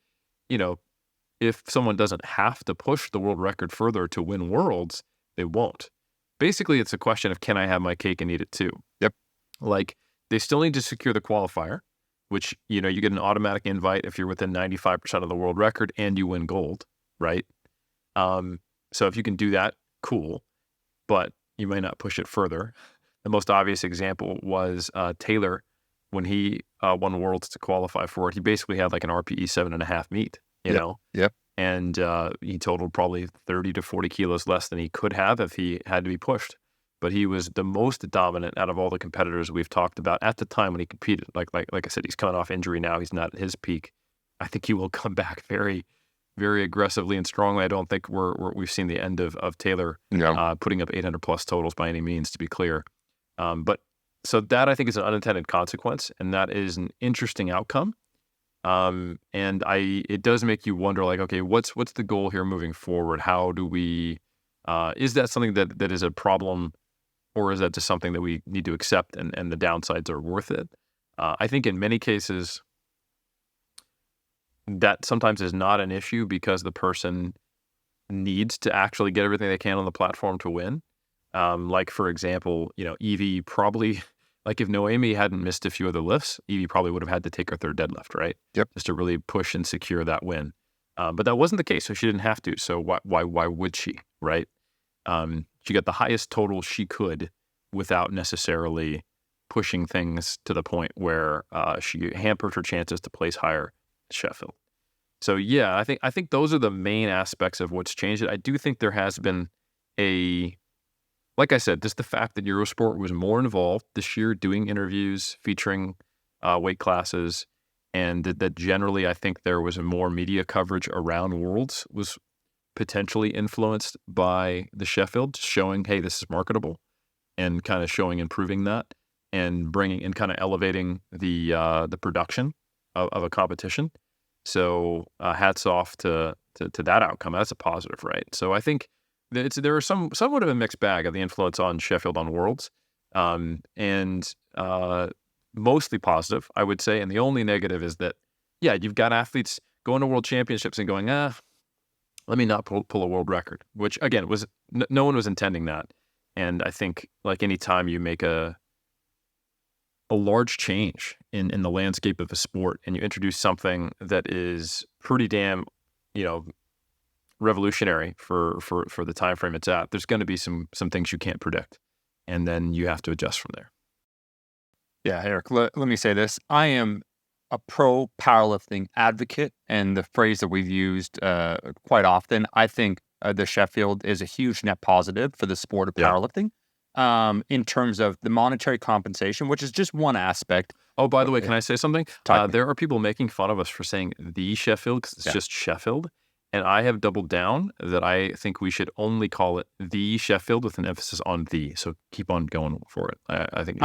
if someone doesn't have to push the world record further to win Worlds, they won't. Basically, it's a question of, can I have my cake and eat it too? Yep. Like, they still need to secure the qualifier, which, you get an automatic invite if you're within 95% of the world record and you win gold, right? So if you can do that, cool. But you may not push it further. the most obvious example was Taylor when he won Worlds to qualify for it. He basically had like an RPE 7.5 meet, you know? Yep. And he totaled probably 30 to 40 kilos less than he could have if he had to be pushed. But he was the most dominant out of all the competitors we've talked about at the time when he competed. Like I said, he's coming off injury now. He's not at his peak. I think he will come back very, very aggressively and strongly. I don't think we've seen the end of Taylor putting up 800 plus totals by any means, to be clear. But so that I think is an unintended consequence, and that is an interesting outcome. And it does make you wonder, like, okay, what's the goal here moving forward? How do we? Is that something that is a problem, or is that just something that we need to accept and the downsides are worth it? I think in many cases that sometimes is not an issue because the person needs to actually get everything they can on the platform to win. Like, for example, Evie probably, like if Noemi hadn't missed a few of the lifts, Evie probably would have had to take her third deadlift, right? Yep. Just to really push and secure that win. But that wasn't the case, so she didn't have to. So why would she, right? She got the highest total she could without necessarily pushing things to the point where she hampered her chances to place higher at Sheffield. So yeah, I think those are the main aspects of what's changed. I do think there has been like I said, just the fact that Eurosport was more involved this year doing interviews featuring weight classes, and that generally I think there was more media coverage around Worlds was potentially influenced by the Sheffield, showing, hey, this is marketable, and kind of showing and proving that, and bringing and kind of elevating the production of a competition. So hats off to that outcome. That's a positive, right? So I think there are somewhat of a mixed bag of the influence on Sheffield on Worlds, and mostly positive, I would say. And the only negative is that, yeah, you've got athletes going to world championships and going, let me not pull a world record, which again was no one was intending that. And I think like any time you make a large change in the landscape of a sport and you introduce something that is pretty damn, revolutionary for the time frame it's at, there's going to be some things you can't predict, and then you have to adjust from there. Yeah, Eric, let me say this. I am a pro powerlifting advocate, and the phrase that we've used quite often, I think the Sheffield is a huge net positive for the sport of powerlifting. In terms of the monetary compensation, which is just one aspect. Oh, by the way, can I say something? There are people making fun of us for saying the Sheffield because it's just Sheffield. And I have doubled down that I think we should only call it the Sheffield with an emphasis on the. So keep on going for it. I think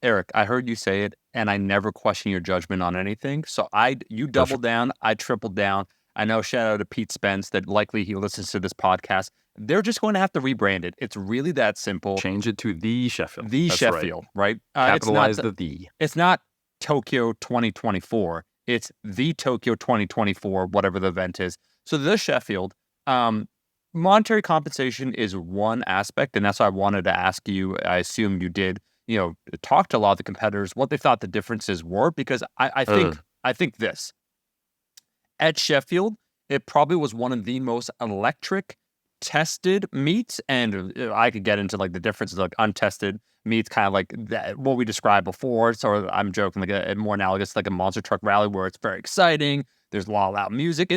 Eric, I heard you say it, and I never question your judgment on anything. So you doubled down, I tripled down. I know, shout out to Pete Spence that likely he listens to this podcast. They're just going to have to rebrand it. It's really that simple. Change it to the Sheffield. The Sheffield, right? Capitalize the. It's not Tokyo 2024. It's the Tokyo 2024, whatever the event is. So the Sheffield, monetary compensation is one aspect, and that's why I wanted to ask you. I assume you did, talk to a lot of the competitors, what they thought the differences were, because I think this. At Sheffield, it probably was one of the most electric tested meets, and I could get into like the differences, like untested meets, kind of like that, what we described before. So I'm joking, like a more analogous, like a monster truck rally where it's very exciting. There's a lot of loud music.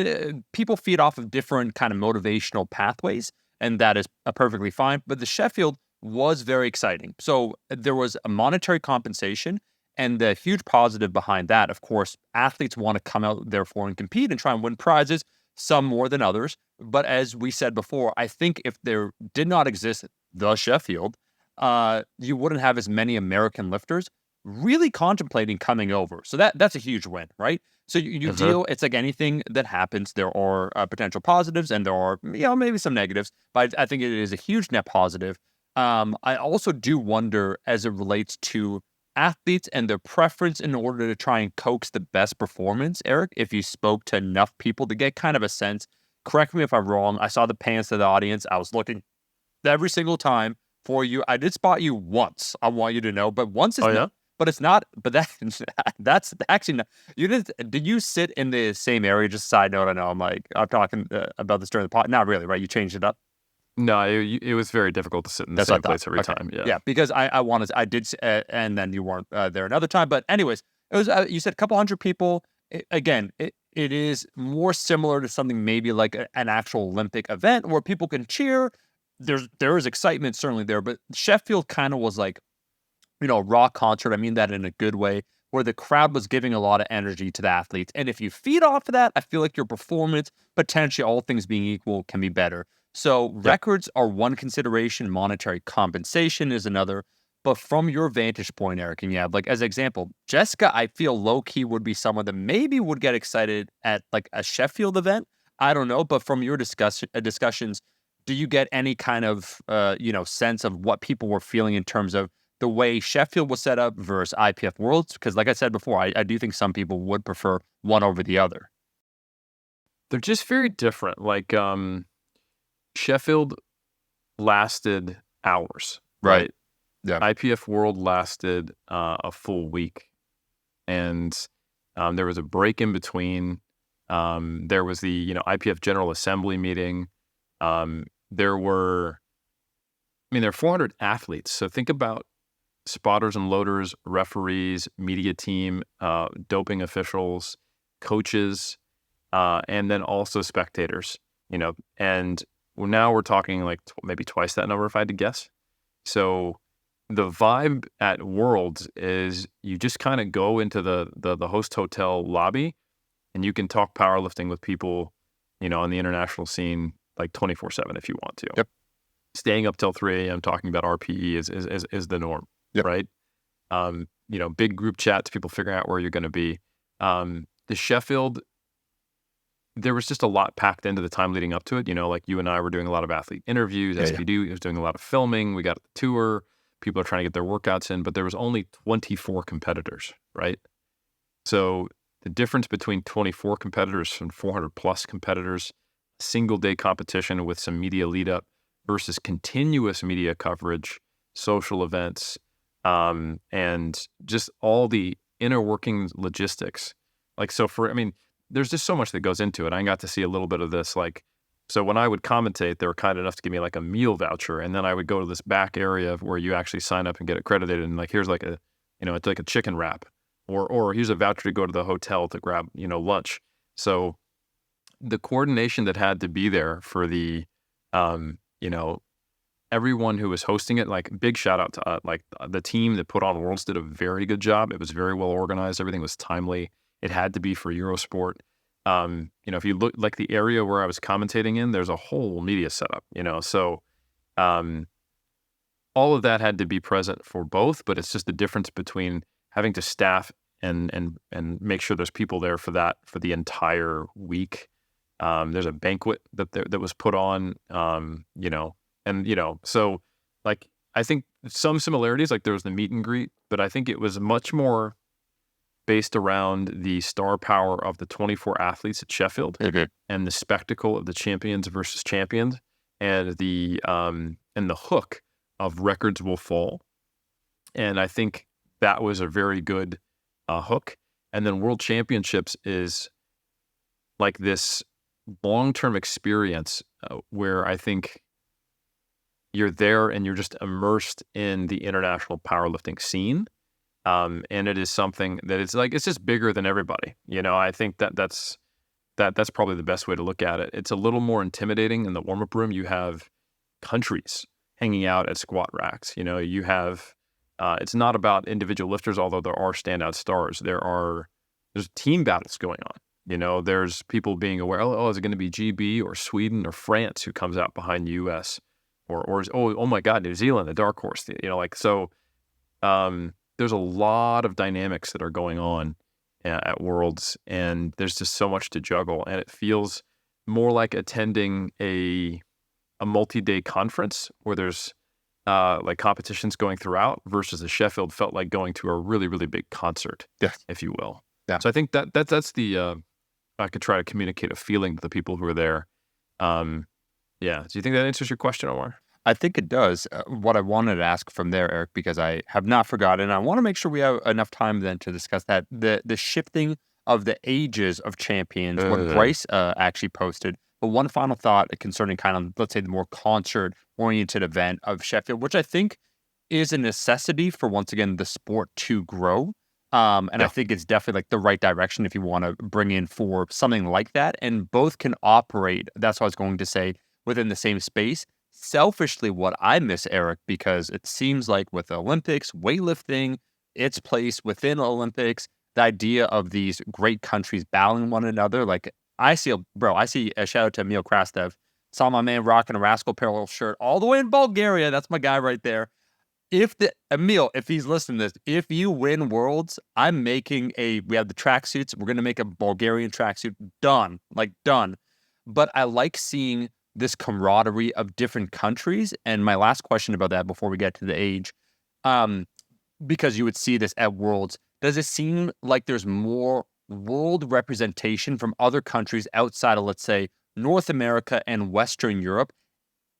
People feed off of different kind of motivational pathways, and that is perfectly fine. But the Sheffield was very exciting. So there was a monetary compensation. And the huge positive behind that, of course, athletes want to come out therefore and compete and try and win prizes, some more than others. But as we said before, I think if there did not exist the Sheffield, you wouldn't have as many American lifters really contemplating coming over. So that's a huge win, right? So you deal, it's like anything that happens, there are potential positives and there are, maybe some negatives, but I think it is a huge net positive. I also do wonder as it relates to athletes and their preference in order to try and coax the best performance, Eric, if you spoke to enough people to get kind of a sense. Correct me if I'm wrong. I saw the pants of the audience. I was looking every single time for you. I did spot you once. I want you to know, but once is not, but it's not, but that's actually not, did you sit in the same area? Just a side note. I know I'm talking about this during the pod. Not really, right? You changed it up. No, it was very difficult to sit in the That's what I same thought. place every Okay. time. Yeah. Yeah, because I did, and then you weren't there another time. But anyways, it was, you said a couple hundred people. Again, it is more similar to something maybe like an actual Olympic event where people can cheer. There is excitement certainly there, but Sheffield kind of was like, a rock concert. I mean that in a good way, where the crowd was giving a lot of energy to the athletes. And if you feed off of that, I feel like your performance, potentially all things being equal, can be better. So Yep. records are one consideration, monetary compensation is another. But from your vantage point, Eric, and yeah, like as an example, Jessica, I feel low key would be someone that maybe would get excited at like a Sheffield event. I don't know, but from your discussions, do you get any kind of sense of what people were feeling in terms of the way Sheffield was set up versus IPF Worlds? Because like I said before, I do think some people would prefer one over the other. They're just very different. Like Sheffield lasted hours, right? Yeah. IPF World lasted a full week, and there was a break in between. There was the IPF General Assembly meeting. There were 400 athletes. So think about spotters and loaders, referees, media team, doping officials, coaches, and then also spectators. And now we're talking like maybe twice that number if I had to guess. So the vibe at Worlds is you just kind of go into the host hotel lobby and you can talk powerlifting with people, on the international scene like 24/7 if you want to. Yep. Staying up till 3 a.m. talking about RPE is the norm, Yep. right? Big group chats, people figuring out where you're going to be. The Sheffield, there was just a lot packed into the time leading up to it. Like you and I were doing a lot of athlete interviews. SPD was doing a lot of filming. We got the tour. People are trying to get their workouts in, but there was only 24 competitors, right? So the difference between 24 competitors and 400 plus competitors, single day competition with some media lead up versus continuous media coverage, social events, and just all the inner working logistics. There's just so much that goes into it. I got to see a little bit of this. So when I would commentate, they were kind enough to give me like a meal voucher, and then I would go to this back area where you actually sign up and get accredited, and like here's like it's like a chicken wrap, or here's a voucher to go to the hotel to grab lunch. So the coordination that had to be there for the everyone who was hosting it, like big shout out to the team that put on Worlds did a very good job. It was very well organized. Everything was timely. It had to be for Eurosport. If you look like the area where I was commentating in, there's a whole media setup, so all of that had to be present for both, but it's just the difference between having to staff and make sure there's people there for the entire week. There's a banquet that was put on, so like I think some similarities, like there was the meet and greet, but I think it was much more based around the star power of the 24 athletes at Sheffield and the spectacle of the champions versus champions and the hook of records will fall. And I think that was a very good hook. And then World Championships is like this long-term experience where I think you're there and you're just immersed in the international powerlifting scene. And it is something that it's just bigger than everybody. I think that's probably the best way to look at it. It's a little more intimidating in the warm-up room. You have countries hanging out at squat racks. You have, it's not about individual lifters, although there are standout stars. There's team battles going on. There's people being aware, is it going to be GB or Sweden or France who comes out behind the US or oh my God, New Zealand, the dark horse, there's a lot of dynamics that are going on at Worlds, and there's just so much to juggle, and it feels more like attending a multi-day conference where there's like competitions going throughout versus the Sheffield felt like going to a really, really big concert, if you will. Yeah. So I think that's the I could try to communicate a feeling to the people who are there. Do you think that answers your question, Omar? I think it does. What I wanted to ask from there, Eric, because I have not forgotten, I want to make sure we have enough time then to discuss that. The shifting of the ages of champions, what Bryce actually posted, But one final thought concerning kind of, let's say, the more concert-oriented event of Sheffield, which I think is a necessity for, once again, the sport to grow. And I think it's definitely like the right direction if you want to bring in for something like that. And both can operate, that's what I was going to say, within the same space. Selfishly, what I miss, Eric, because it seems like with the Olympics, weightlifting, its place within Olympics, the idea of these great countries battling one another. Like I see a shout out to Emil Krastev. Saw my man rocking a Rascal Apparel shirt all the way in Bulgaria. That's my guy right there. Emil, if he's listening to this, if you win Worlds, we have the tracksuits. We're going to make a Bulgarian tracksuit. Done. Like, done. But I like seeing this camaraderie of different countries. And my last question about that before we get to the age, because you would see this at Worlds, does it seem like there's more world representation from other countries outside of, let's say, North America and Western Europe,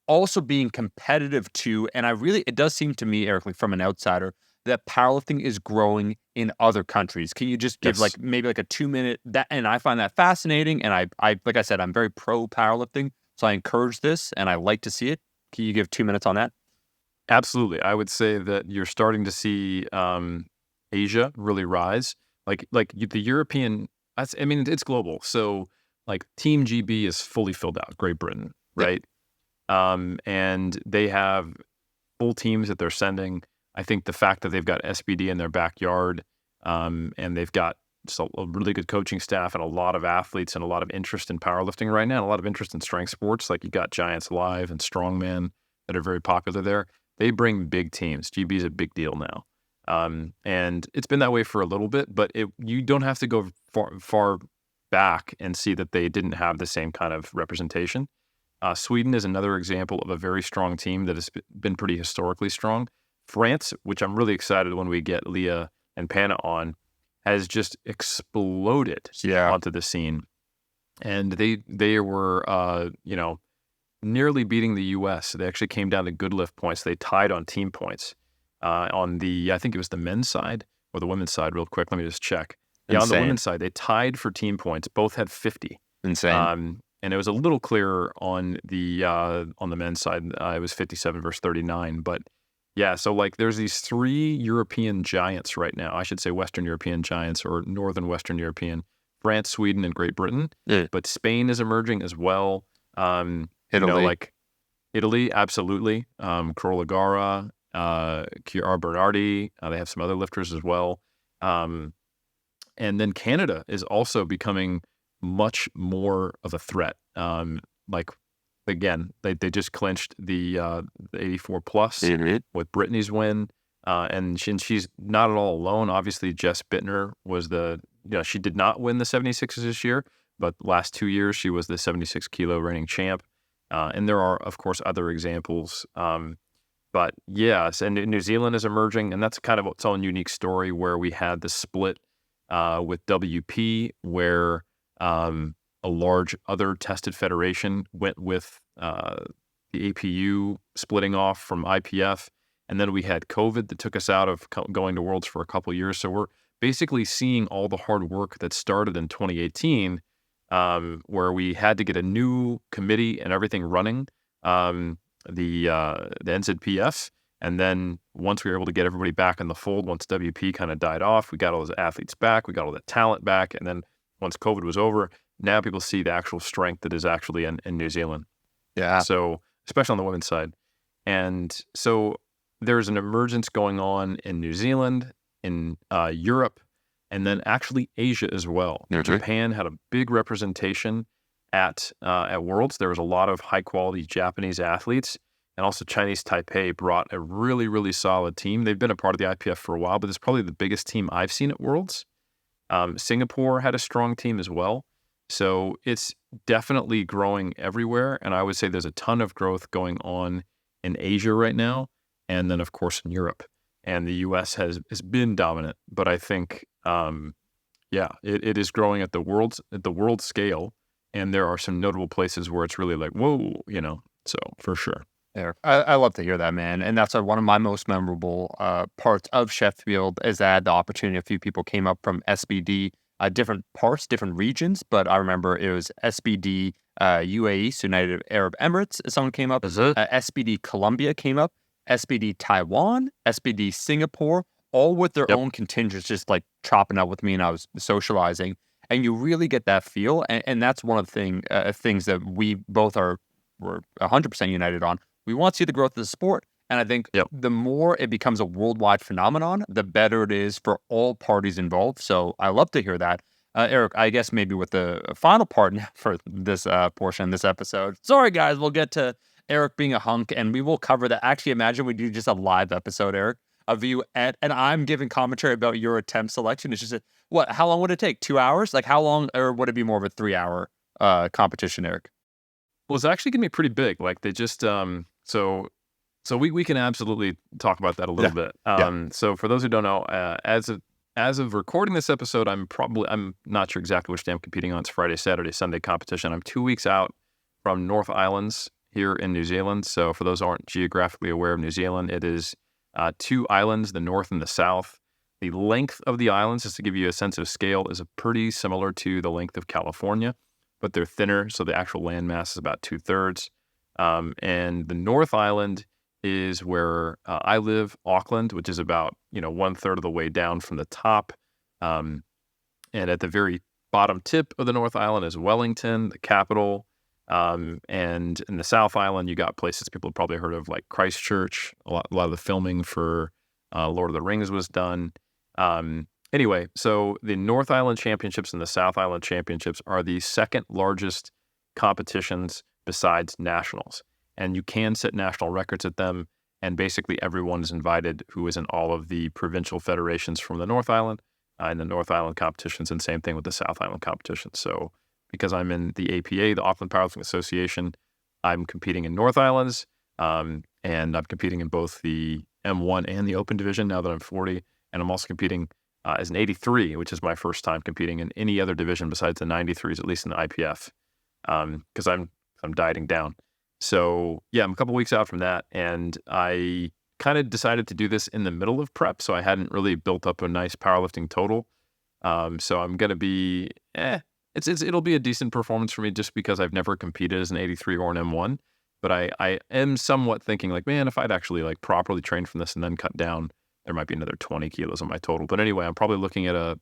also being competitive too? And it does seem to me, Eric, like from an outsider, that powerlifting is growing in other countries. Can you just give maybe a 2-minute that? And I find that fascinating. And I like I said, I'm very pro powerlifting, so I encourage this and I like to see it. Can you give 2 minutes on that? Absolutely. I would say that you're starting to see Asia really rise. The European, it's global. So like Team GB is fully filled out, Great Britain, right? And they have full teams that they're sending. I think the fact that they've got SBD in their backyard, and they've got just a really good coaching staff and a lot of athletes and a lot of interest in powerlifting right now, and a lot of interest in strength sports. Like you got Giants Live and Strongman that are very popular there. They bring big teams. GB is a big deal now. And it's been that way for a little bit, but you don't have to go far back and see that they didn't have the same kind of representation. Sweden is another example of a very strong team that has been pretty historically strong. France, which I'm really excited when we get Leah and Panna on, has just exploded onto the scene. And they were, nearly beating the U.S. They actually came down to good lift points. They tied on team points on I think it was the men's side or the women's side. Real quick, let me just check. Yeah, on the women's side, they tied for team points. Both had 50. Insane. And it was a little clearer on the men's side. It was 57 versus 39. But yeah, so like there's these 3 European giants right now. I should say Western European giants or Northern Western European: France, Sweden, and Great Britain. Yeah. But Spain is emerging as well. Italy, Italy, absolutely. Carola Gara, Chiara Bernardi. They have some other lifters as well. And then Canada is also becoming much more of a threat. Again, they just clinched the 84 plus with Brittany's win. And she's not at all alone. Obviously, Jess Bittner was she did not win the 76s this year, but last 2 years she was the 76 kilo reigning champ. And there are, of course, other examples. But yes, and New Zealand is emerging, and that's kind of its own unique story where we had the split with WP, where a large other tested federation went with the APU splitting off from IPF. And then we had COVID that took us out of going to Worlds for a couple of years. So we're basically seeing all the hard work that started in 2018, where we had to get a new committee and everything running, the NZPF. And then once we were able to get everybody back in the fold, once WP kind of died off, we got all those athletes back, we got all the talent back. And then once COVID was over, now people see the actual strength that is actually in New Zealand. Yeah. So, especially on the women's side. And so there's an emergence going on in New Zealand, in Europe, and then actually Asia as well. Okay. Japan had a big representation at Worlds. There was a lot of high quality Japanese athletes, and also Chinese Taipei brought a really, really solid team. They've been a part of the IPF for a while, but it's probably the biggest team I've seen at Worlds. Singapore had a strong team as well. So it's definitely growing everywhere. And I would say there's a ton of growth going on in Asia right now. And then, of course, in Europe. And the U.S. has been dominant. But I think, it is growing at the world scale. And there are some notable places where it's really like, whoa, so for sure. Eric, I love to hear that, man. And that's one of my most memorable parts of Sheffield is that I had the opportunity. A few people came up from SBD, different parts, different regions. But I remember it was SBD, UAE, so United Arab Emirates, someone came up. Is it? SBD Colombia came up. SBD Taiwan, SBD Singapore, all with their own contingents, just like chopping up with me, and I was socializing. And you really get that feel, and that's one of the things that we both we're 100% united on. We want to see the growth of the sport, and I think the more it becomes a worldwide phenomenon, the better it is for all parties involved. So I love to hear that. Eric, I guess maybe with the final part for this portion, this episode. Sorry, guys, we'll get to Eric being a hunk, and we will cover that. Actually, imagine we do just a live episode, Eric, of you and I'm giving commentary about your attempt selection. It's just how long would it take? 2 hours? Like how long, or would it be more of a 3-hour competition, Eric? Well, it's actually gonna be pretty big. Like they just so we can absolutely talk about that a little bit. So for those who don't know, as of recording this episode, I'm not sure exactly which day I'm competing on. It's Friday, Saturday, Sunday competition. I'm 2 weeks out from North Islands here in New Zealand. So for those who aren't geographically aware of New Zealand, it is 2 islands, the north and the south. The length of the islands, just to give you a sense of scale, is pretty similar to the length of California, but they're thinner, so the actual landmass is about 2/3. And the North Island is where I live, Auckland, which is about 1/3 of the way down from the top. And at the very bottom tip of the North Island is Wellington, the capital. And in the South Island, you got places people have probably heard of, like Christchurch. A lot of the filming for Lord of the Rings was done. Anyway, so the North Island Championships and the South Island Championships are the second largest competitions besides nationals. And you can set national records at them. And basically everyone is invited who is in all of the provincial federations from the North Island and the North Island competitions, and same thing with the South Island competitions. So because I'm in the APA, the Auckland Powerlifting Association, I'm competing in North Islands, and I'm competing in both the M1 and the Open division now that I'm 40. And I'm also competing as an 83, which is my first time competing in any other division besides the 93s, at least in the IPF, because I'm dieting down. So yeah, I'm a couple weeks out from that, and I kind of decided to do this in the middle of prep, so I hadn't really built up a nice powerlifting total. So I'm gonna be, it'll be a decent performance for me just because I've never competed as an 83 or an M1. But I am somewhat thinking like, man, if I'd actually like properly trained from this and then cut down, there might be another 20 kilos on my total. But anyway, I'm probably looking at a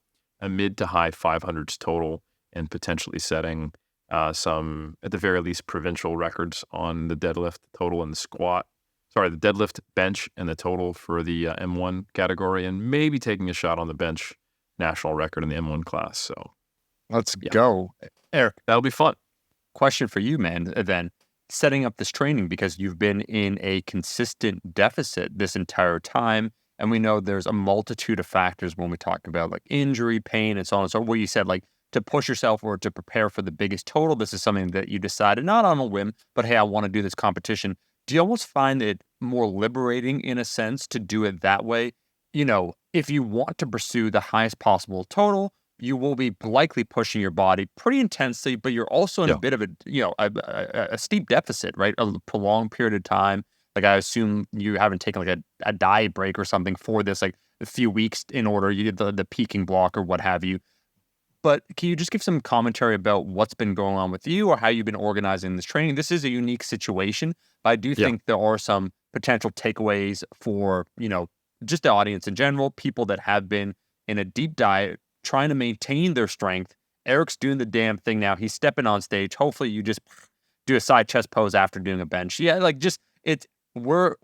mid to high 500s total, and potentially setting some, at the very least, provincial records on the deadlift total and the the deadlift, bench, and the total for the M1 category, and maybe taking a shot on the bench national record in the M1 class. So let's go. Eric, that'll be fun. Question for you, man, then. Setting up this training, because you've been in a consistent deficit this entire time, and we know there's a multitude of factors when we talk about like injury, pain, and so on and so on. Where you said like to push yourself or to prepare for the biggest total, this is something that you decided not on a whim, but hey, I want to do this competition. Do you almost find it more liberating in a sense to do it that way? If you want to pursue the highest possible total, you will be likely pushing your body pretty intensely, but you're also in a bit of a steep deficit, right? A prolonged period of time. Like I assume you haven't taken like a diet break or something for this, like a few weeks in order, you did the peaking block or what have you. But can you just give some commentary about what's been going on with you or how you've been organizing this training? This is a unique situation, but I do think there are some potential takeaways for, just the audience in general, people that have been in a deep diet, trying to maintain their strength. Eric's doing the damn thing now. He's stepping on stage. Hopefully you just do a side chest pose after doing a bench. Yeah, like just we're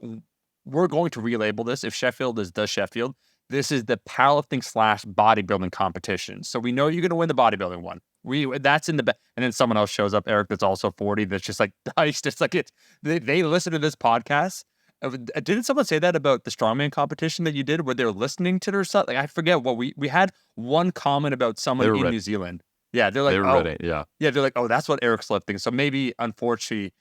going to relabel this. If Sheffield is the Sheffield, this is the powerlifting / bodybuilding competition. So we know you're going to win the bodybuilding one. That's in the and then someone else shows up, Eric, that's also 40. That's just like diced. It's like they listen to this podcast. Didn't someone say that about the strongman competition that you did, where they're listening to it or something? I forget what we had one comment about someone in New Zealand. Yeah, they're like, ready. Yeah, they're like, oh, that's what Eric's lifting. So maybe, unfortunately,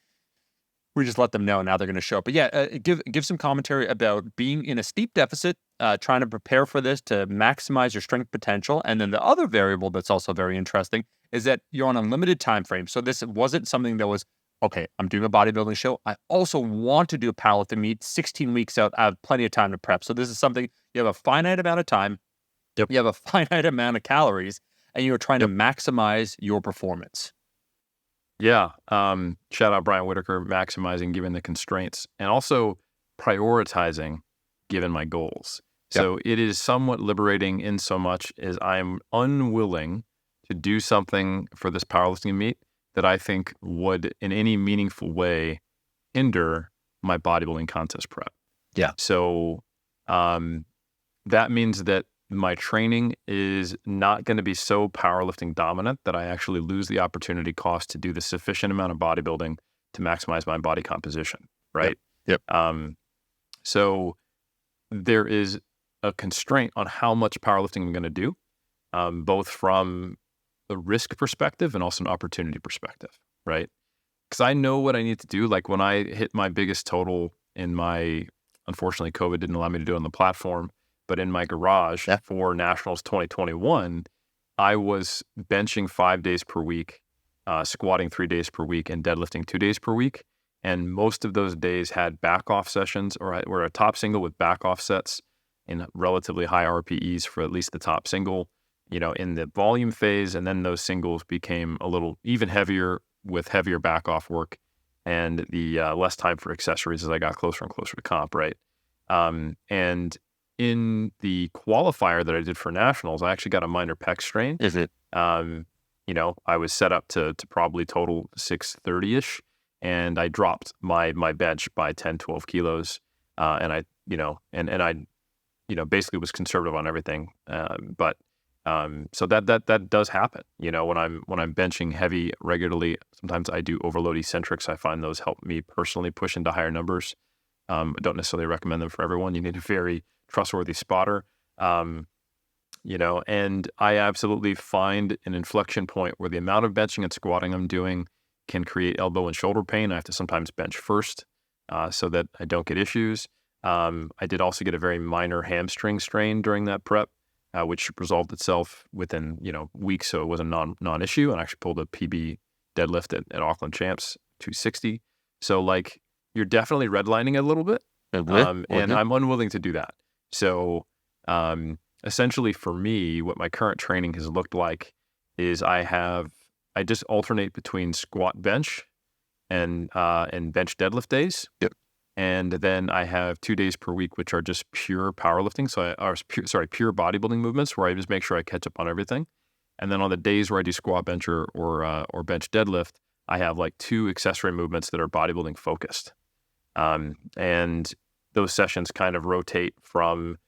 we just let them know. Now they're going to show up. But yeah, give some commentary about being in a steep deficit, trying to prepare for this to maximize your strength potential. And then the other variable that's also very interesting is that you're on a limited time frame. So this wasn't something that was, okay, I'm doing a bodybuilding show. I also want to do a powerlifting meet 16 weeks out. I have plenty of time to prep. So this is something, you have a finite amount of time. You have a finite amount of calories, and you're trying to maximize your performance. Yeah. Shout out Brian Whitaker, maximizing given the constraints and also prioritizing given my goals. So it is somewhat liberating in so much as I'm unwilling to do something for this powerlifting meet that I think would in any meaningful way hinder my bodybuilding contest prep. Yeah. So that means that my training is not going to be so powerlifting dominant that I actually lose the opportunity cost to do the sufficient amount of bodybuilding to maximize my body composition, right? Yep. So there is a constraint on how much powerlifting I'm going to do, both from the risk perspective and also an opportunity perspective, right? Because I know what I need to do. Like when I hit my biggest total in my, unfortunately, COVID didn't allow me to do it on the platform, but in my garage for Nationals 2021, I was benching 5 days per week, squatting 3 days per week, and deadlifting 2 days per week. And most of those days had back off sessions or were a top single with back off sets in relatively high RPEs for at least the top single, in the volume phase. And then those singles became a little even heavier with heavier back off work and the less time for accessories as I got closer and closer to comp, right? And in the qualifier that I did for Nationals, I actually got a minor pec strain. Is it? I was set up to probably total 630-ish, and I dropped my bench by 10, 12 kilos. And I basically was conservative on everything. So that does happen. When I'm benching heavy regularly, sometimes I do overload eccentrics. I find those help me personally push into higher numbers. I don't necessarily recommend them for everyone. You need a very trustworthy spotter. And I absolutely find an inflection point where the amount of benching and squatting I'm doing can create elbow and shoulder pain. I have to sometimes bench first so that I don't get issues. I did also get a very minor hamstring strain during that prep, which resolved itself within weeks, so it was a non-issue. And I actually pulled a PB deadlift at Auckland Champs 260. So you're definitely redlining a little bit, and I'm unwilling to do that. So essentially for me, what my current training has looked like is I just alternate between squat bench and bench deadlift days. Yep. And then I have 2 days per week, which are just pure powerlifting. Pure bodybuilding movements where I just make sure I catch up on everything. And then on the days where I do squat bench or bench deadlift, I have 2 accessory movements that are bodybuilding focused. And those sessions kind of rotate from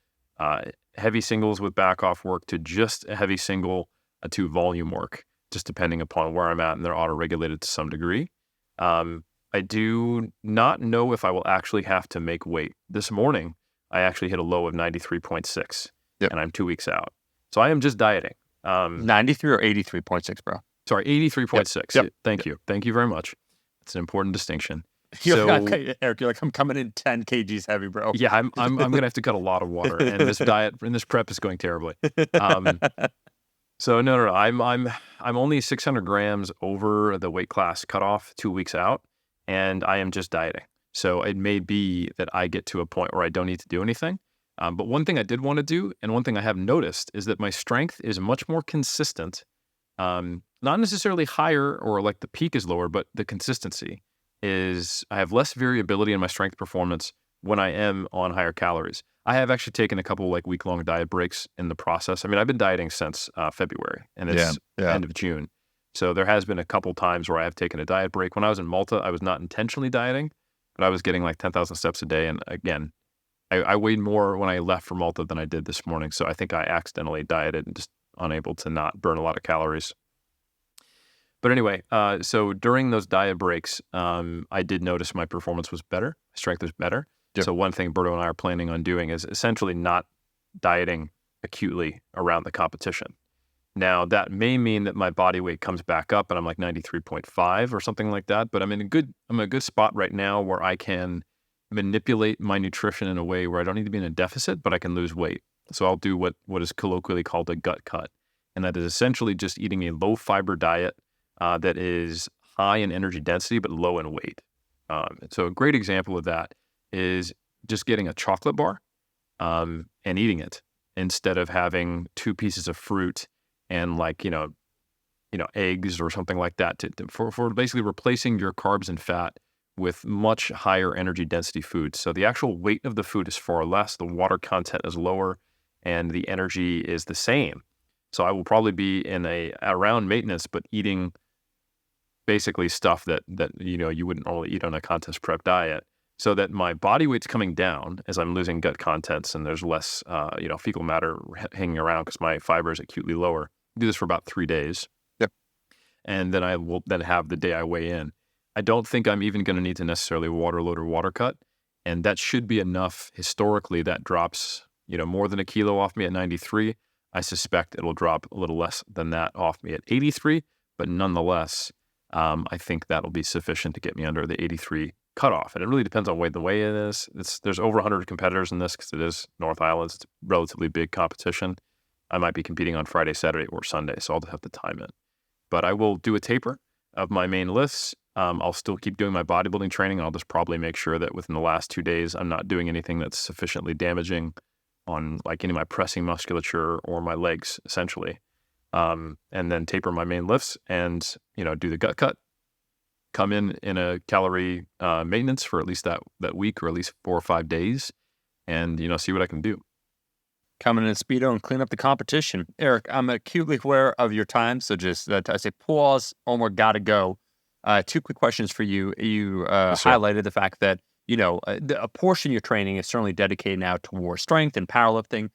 heavy singles with back off work to just a heavy single to volume work, just depending upon where I'm at, and they're auto-regulated to some degree. I do not know if I will actually have to make weight. This morning, I actually hit a low of 93.6, and I'm 2 weeks out. So I am just dieting. 93 or 83.6, bro? Sorry, 83.6. Yep. Thank you. Thank you very much. It's an important distinction. Eric, you're like, I'm coming in 10 kgs heavy, bro. Yeah, I'm gonna have to cut a lot of water, and this diet and this prep is going terribly. So no, I'm only 600 grams over the weight class cutoff 2 weeks out, and I am just dieting. So it may be that I get to a point where I don't need to do anything. But one thing I did want to do, and one thing I have noticed, is that my strength is much more consistent. Not necessarily higher or the peak is lower, but the consistency is I have less variability in my strength performance when I am on higher calories. I have actually taken a couple week-long diet breaks in the process. I mean, I've been dieting since February, and it's end of June. So there has been a couple times where I have taken a diet break. When I was in Malta, I was not intentionally dieting, but I was getting 10,000 steps a day. And again, I weighed more when I left for Malta than I did this morning. So I think I accidentally dieted and just unable to not burn a lot of calories. But anyway, so during those diet breaks, I did notice my performance was better. My strength was better. Yep. So one thing Berto and I are planning on doing is essentially not dieting acutely around the competition. Now, that may mean that my body weight comes back up and I'm 93.5 or something like that. But I'm in a good spot right now where I can manipulate my nutrition in a way where I don't need to be in a deficit, but I can lose weight. So I'll do what is colloquially called a gut cut. And that is essentially just eating a low fiber diet that is high in energy density, but low in weight. So a great example of that is just getting a chocolate bar and eating it instead of having 2 pieces of fruit and eggs or something like that for basically replacing your carbs and fat with much higher energy density foods. So the actual weight of the food is far less, the water content is lower, and the energy is the same. So I will probably be in around maintenance, but eating basically stuff that you wouldn't normally eat on a contest prep diet, so that my body weight's coming down as I'm losing gut contents and there's less fecal matter hanging around because my fiber is acutely lower. Do this for about 3 days. Yep. And then I will then have the day I weigh in. I don't think I'm even going to need to necessarily water load or water cut, and that should be enough. Historically, that drops more than a kilo off me at 93. I suspect it'll drop a little less than that off me at 83, but nonetheless, I think that'll be sufficient to get me under the 83 cutoff. And it really depends on the way it is. There's over 100 competitors in this because it is North Islands. It's a relatively big competition. I might be competing on Friday, Saturday, or Sunday, so I'll have to time it. But I will do a taper of my main lifts. I'll still keep doing my bodybuilding training. I'll just probably make sure that within the last 2 days, I'm not doing anything that's sufficiently damaging on like any of my pressing musculature or my legs, essentially. And then taper my main lifts and, do the gut cut, come in a calorie maintenance for at least that week or at least 4 or 5 days and, see what I can do. Coming in a Speedo and clean up the competition. Eric, I'm acutely aware of your time, so just I say pause, Omar, gotta go. 2 quick questions for you. You Yes, sir. highlighted the fact that, a portion of your training is certainly dedicated now towards strength and powerlifting.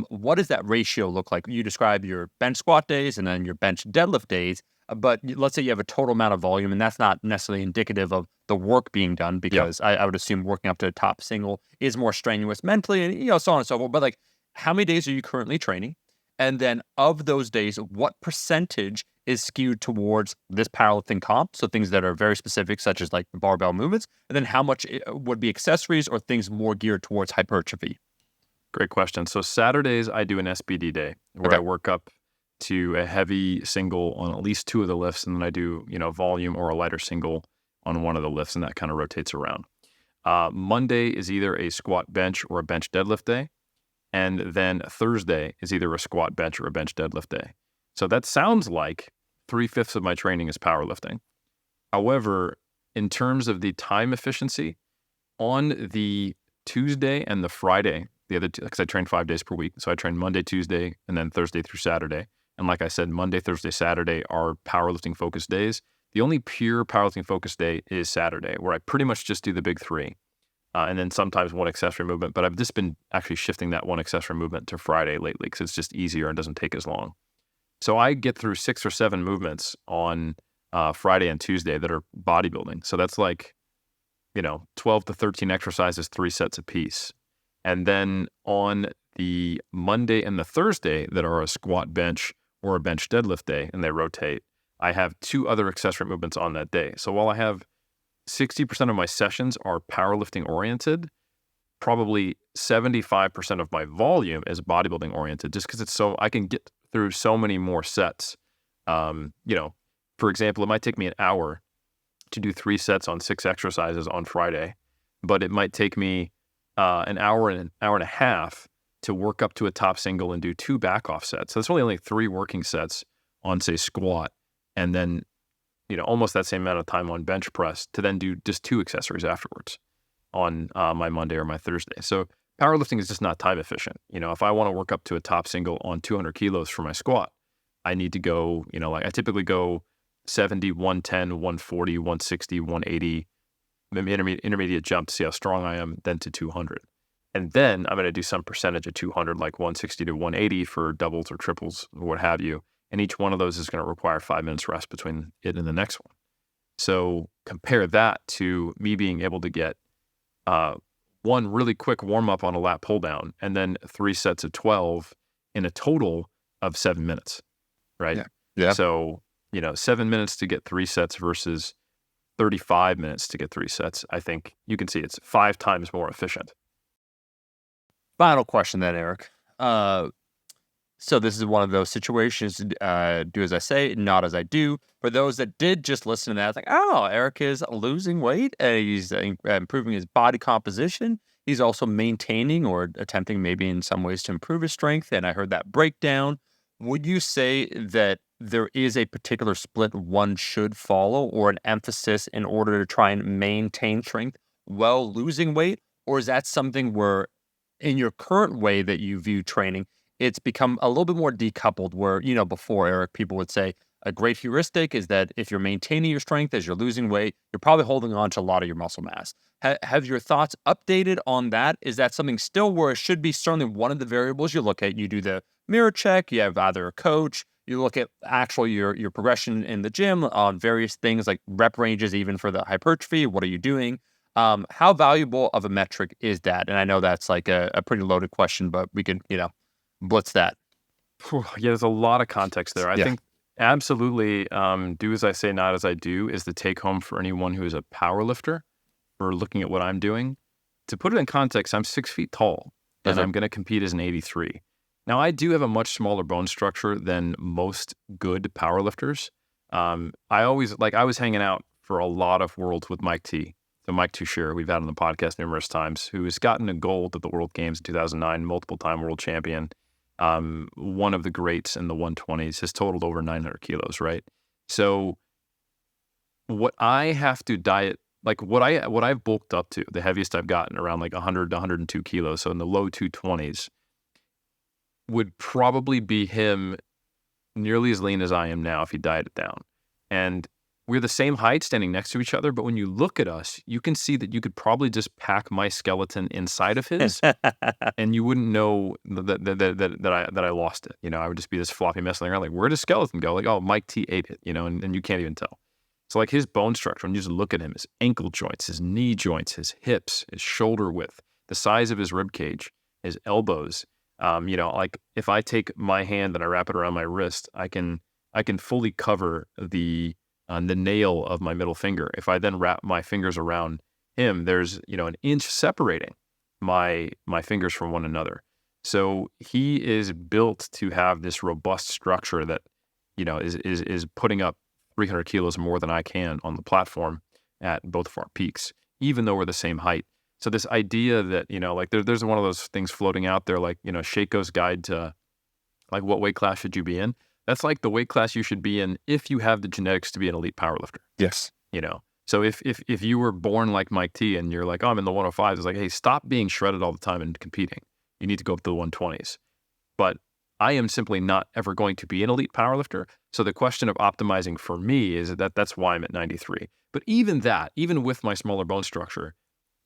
What does that ratio look like? You describe your bench squat days and then your bench deadlift days, but let's say you have a total amount of volume, and that's not necessarily indicative of the work being done, because I would assume working up to a top single is more strenuous mentally and, so on and so forth. But like, how many days are you currently training? And then of those days, what percentage is skewed towards this powerlifting comp? So things that are very specific, such as like the barbell movements, and then how much would be accessories or things more geared towards hypertrophy? Great question. So Saturdays, I do an SBD day where Okay. I work up to a heavy single on at least 2 of the lifts, and then I do, volume or a lighter single on one of the lifts, and that kind of rotates around. Monday is either a squat bench or a bench deadlift day. And then Thursday is either a squat bench or a bench deadlift day. So that sounds like 3/5 of my training is powerlifting. However, in terms of the time efficiency, on the Tuesday and the Friday, the other two, because I train 5 days per week. So I train Monday, Tuesday, and then Thursday through Saturday. And like I said, Monday, Thursday, Saturday are powerlifting focused days. The only pure powerlifting focused day is Saturday, where I pretty much just do the big 3. And then sometimes one accessory movement, but I've just been actually shifting that one accessory movement to Friday lately because it's just easier and doesn't take as long. So I get through 6 or 7 movements on Friday and Tuesday that are bodybuilding. So that's like, 12 to 13 exercises, 3 sets apiece. And then on the Monday and the Thursday that are a squat bench or a bench deadlift day, and they rotate, I have 2 other accessory movements on that day. So while I have 60% of my sessions are powerlifting oriented, probably 75% of my volume is bodybuilding oriented, just because I can get through so many more sets. For example, it might take me an hour to do 3 sets on 6 exercises on Friday, but it might take me an hour and a half to work up to a top single and do 2 back off sets. So it's really only 3 working sets on, say, squat, and then almost that same amount of time on bench press to then do just 2 accessories afterwards on my Monday or my Thursday. So powerlifting is just not time efficient. If I want to work up to a top single on 200 kilos for my squat, I need to go, I typically go 70, 110, 140, 160, 180, maybe intermediate jump to see how strong I am, then to 200. And then I'm going to do some percentage of 200, like 160 to 180 for doubles or triples or what have you. And each one of those is going to require 5 minutes rest between it and the next one. So compare that to me being able to get one really quick warm up on a lat pull down and then 3 sets of 12 in a total of 7 minutes, right? Yeah. So, 7 minutes to get 3 sets versus 35 minutes to get 3 sets. I think you can see it's 5 times more efficient. Final question then, Eric. So this is one of those situations, do as I say, not as I do. For those that did just listen to that, it's like, oh, Eric is losing weight, and he's improving his body composition. He's also maintaining or attempting maybe in some ways to improve his strength. And I heard that breakdown. Would you say that there is a particular split one should follow or an emphasis in order to try and maintain strength while losing weight? Or is that something where in your current way that you view training, it's become a little bit more decoupled where, before, Eric, people would say a great heuristic is that if you're maintaining your strength as you're losing weight, you're probably holding on to a lot of your muscle mass. Have your thoughts updated on that? Is that something still where it should be certainly one of the variables you look at? You do the mirror check, you have either a coach, you look at actual your progression in the gym on various things like rep ranges, even for the hypertrophy. What are you doing? How valuable of a metric is that? And I know that's like a pretty loaded question, but we can, blitz that. Yeah, there's a lot of context there. I Yeah. think absolutely do as I say, not as I do is the take home for anyone who is a power lifter for looking at what I'm doing. To put it in context, I'm 6 feet tall and I'm going to compete as an 83. Now, I do have a much smaller bone structure than most good power lifters. I was hanging out for a lot of worlds with Mike T. So Mike Tuchscherer, we've had on the podcast numerous times, who has gotten a gold at the World Games in 2009, multiple-time world champion, one of the greats in the 120s, has totaled over 900 kilos, right? So what I have to diet, like what I've bulked up to, the heaviest I've gotten around like 100 to 102 kilos, so in the low 220s, would probably be him nearly as lean as I am now if he dieted down. And we're the same height standing next to each other, but when you look at us, you can see that you could probably just pack my skeleton inside of his and you wouldn't know that I lost it. I would just be this floppy mess laying around like, where does skeleton go? Like, oh, Mike T ate it, and you can't even tell. So like his bone structure, when you just look at him, his ankle joints, his knee joints, his hips, his shoulder width, the size of his rib cage, his elbows, like if I take my hand and I wrap it around my wrist, I can fully cover the nail of my middle finger. If I then wrap my fingers around him, there's an inch separating my fingers from one another. So he is built to have this robust structure that is putting up 300 kilos more than I can on the platform at both of our peaks, even though we're the same height. So this idea that, like there's one of those things floating out there, like, Shako's guide to like what weight class should you be in? That's like the weight class you should be in if you have the genetics to be an elite powerlifter. Yes. So if you were born like Mike T and you're like, oh, I'm in the 105s, it's like, hey, stop being shredded all the time and competing. You need to go up to the 120s. But I am simply not ever going to be an elite powerlifter. So the question of optimizing for me is that's why I'm at 93. But even with my smaller bone structure,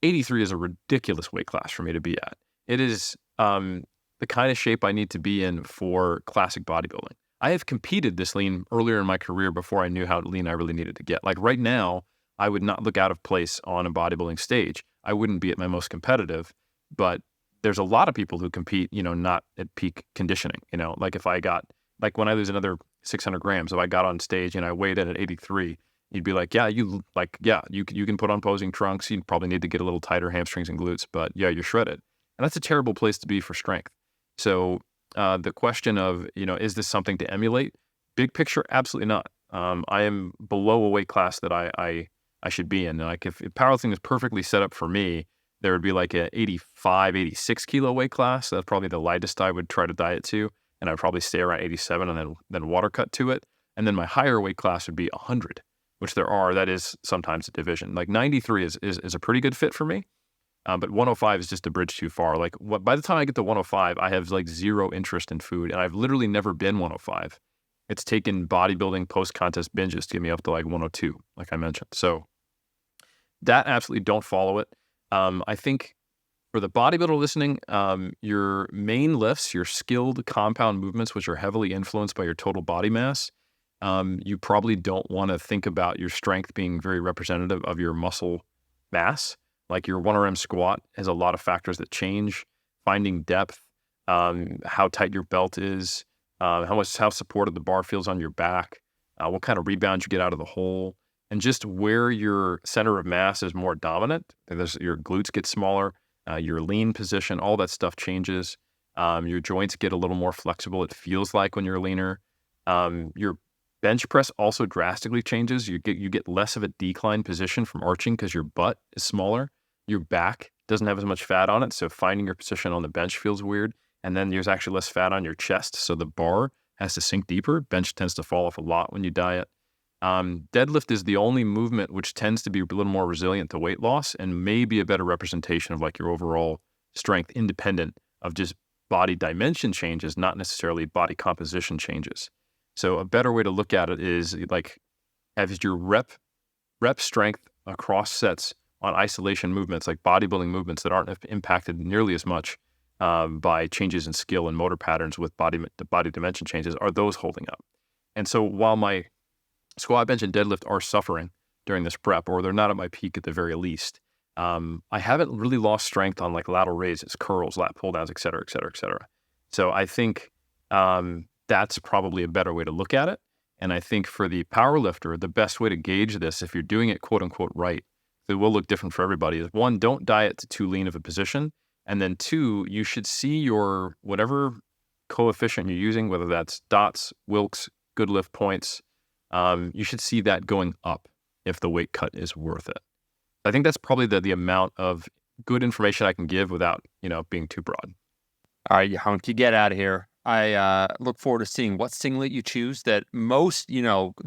83 is a ridiculous weight class for me to be at. It is the kind of shape I need to be in for classic bodybuilding. I have competed this lean earlier in my career before I knew how lean I really needed to get. Like right now, I would not look out of place on a bodybuilding stage. I wouldn't be at my most competitive, but there's a lot of people who compete, not at peak conditioning. Like if I got, like when I lose another 600 grams, if I got on stage and I weighed in at 83, you'd be like, you can put on posing trunks. You probably need to get a little tighter hamstrings and glutes, but yeah, you're shredded. And that's a terrible place to be for strength. So the question of, is this something to emulate? Big picture, absolutely not. I am below a weight class that I should be in. Like if powerlifting is perfectly set up for me, there would be like a 85, 86 kilo weight class. That's probably the lightest I would try to diet to. And I'd probably stay around 87 and then water cut to it. And then my higher weight class would be 100, which that is sometimes a division. Like 93 is a pretty good fit for me. But 105 is just a bridge too far. Like by the time I get to 105, I have like zero interest in food. And I've literally never been 105. It's taken bodybuilding post-contest binges to get me up to like 102, like I mentioned. So that absolutely don't follow it. I think for the bodybuilder listening, your main lifts, your skilled compound movements, which are heavily influenced by your total body mass, you probably don't want to think about your strength being very representative of your muscle mass. Like your 1RM squat has a lot of factors that change. Finding depth, how tight your belt is, how supported the bar feels on your back, what kind of rebound you get out of the hole, and just where your center of mass is more dominant. Your glutes get smaller, your lean position, all that stuff changes. Your joints get a little more flexible, it feels like, when you're leaner. Your bench press also drastically changes. You get less of a decline position from arching because your butt is smaller. Your back doesn't have as much fat on it, so finding your position on the bench feels weird. And then there's actually less fat on your chest, so the bar has to sink deeper. Bench tends to fall off a lot when you diet. Deadlift is the only movement which tends to be a little more resilient to weight loss and may be a better representation of like your overall strength, independent of just body dimension changes, not necessarily body composition changes. So a better way to look at it is like, have your rep strength across sets on isolation movements, like bodybuilding movements that aren't impacted nearly as much by changes in skill and motor patterns with body dimension changes, are those holding up? And so while my squat, bench, and deadlift are suffering during this prep, or they're not at my peak at the very least, I haven't really lost strength on like lateral raises, curls, lat pull downs, et cetera, et cetera, et cetera. So I think that's probably a better way to look at it. And I think for the power lifter, the best way to gauge this, if you're doing it quote unquote right, it will look different for everybody, is one, don't diet to too lean of a position. And then two, you should see your whatever coefficient you're using, whether that's dots, Wilks, good lift points, you should see that going up if the weight cut is worth it. I think that's probably the amount of good information I can give without, being too broad. All right, you hunk, you get out of here. I look forward to seeing what singlet you choose that most,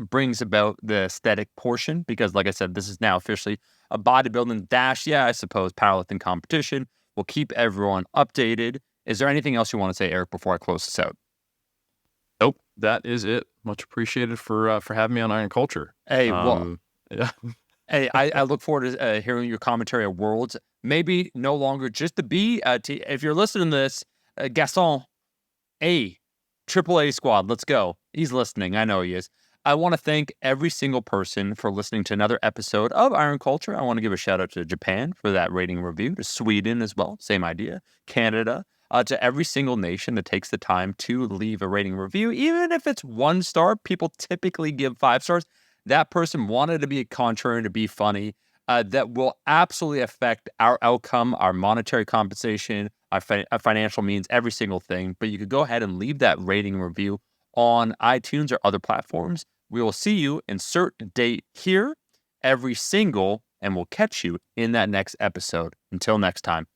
brings about the aesthetic portion, because like I said, this is now officially a bodybuilding dash. Yeah, I suppose powerlifting competition. We'll keep everyone updated. Is there anything else you want to say, Eric, before I close this out? Nope, that is it. Much appreciated for having me on Iron Culture. Hey, well, yeah. Hey, I look forward to hearing your commentary at Worlds. Maybe no longer just the B. If you're listening to this, Gaston, AAA squad, let's go. He's listening. I know he is. I want to thank every single person for listening to another episode of Iron Culture. I want to give a shout out to Japan for that rating review, to Sweden as well, same idea, Canada, to every single nation that takes the time to leave a rating review. Even if it's 1 star, people typically give 5 stars. That person wanted to be contrary, to be funny. That will absolutely affect our outcome, our monetary compensation, our financial means, every single thing. But you could go ahead and leave that rating review on iTunes or other platforms. We will see you, insert date here, every single, and we'll catch you in that next episode. Until next time.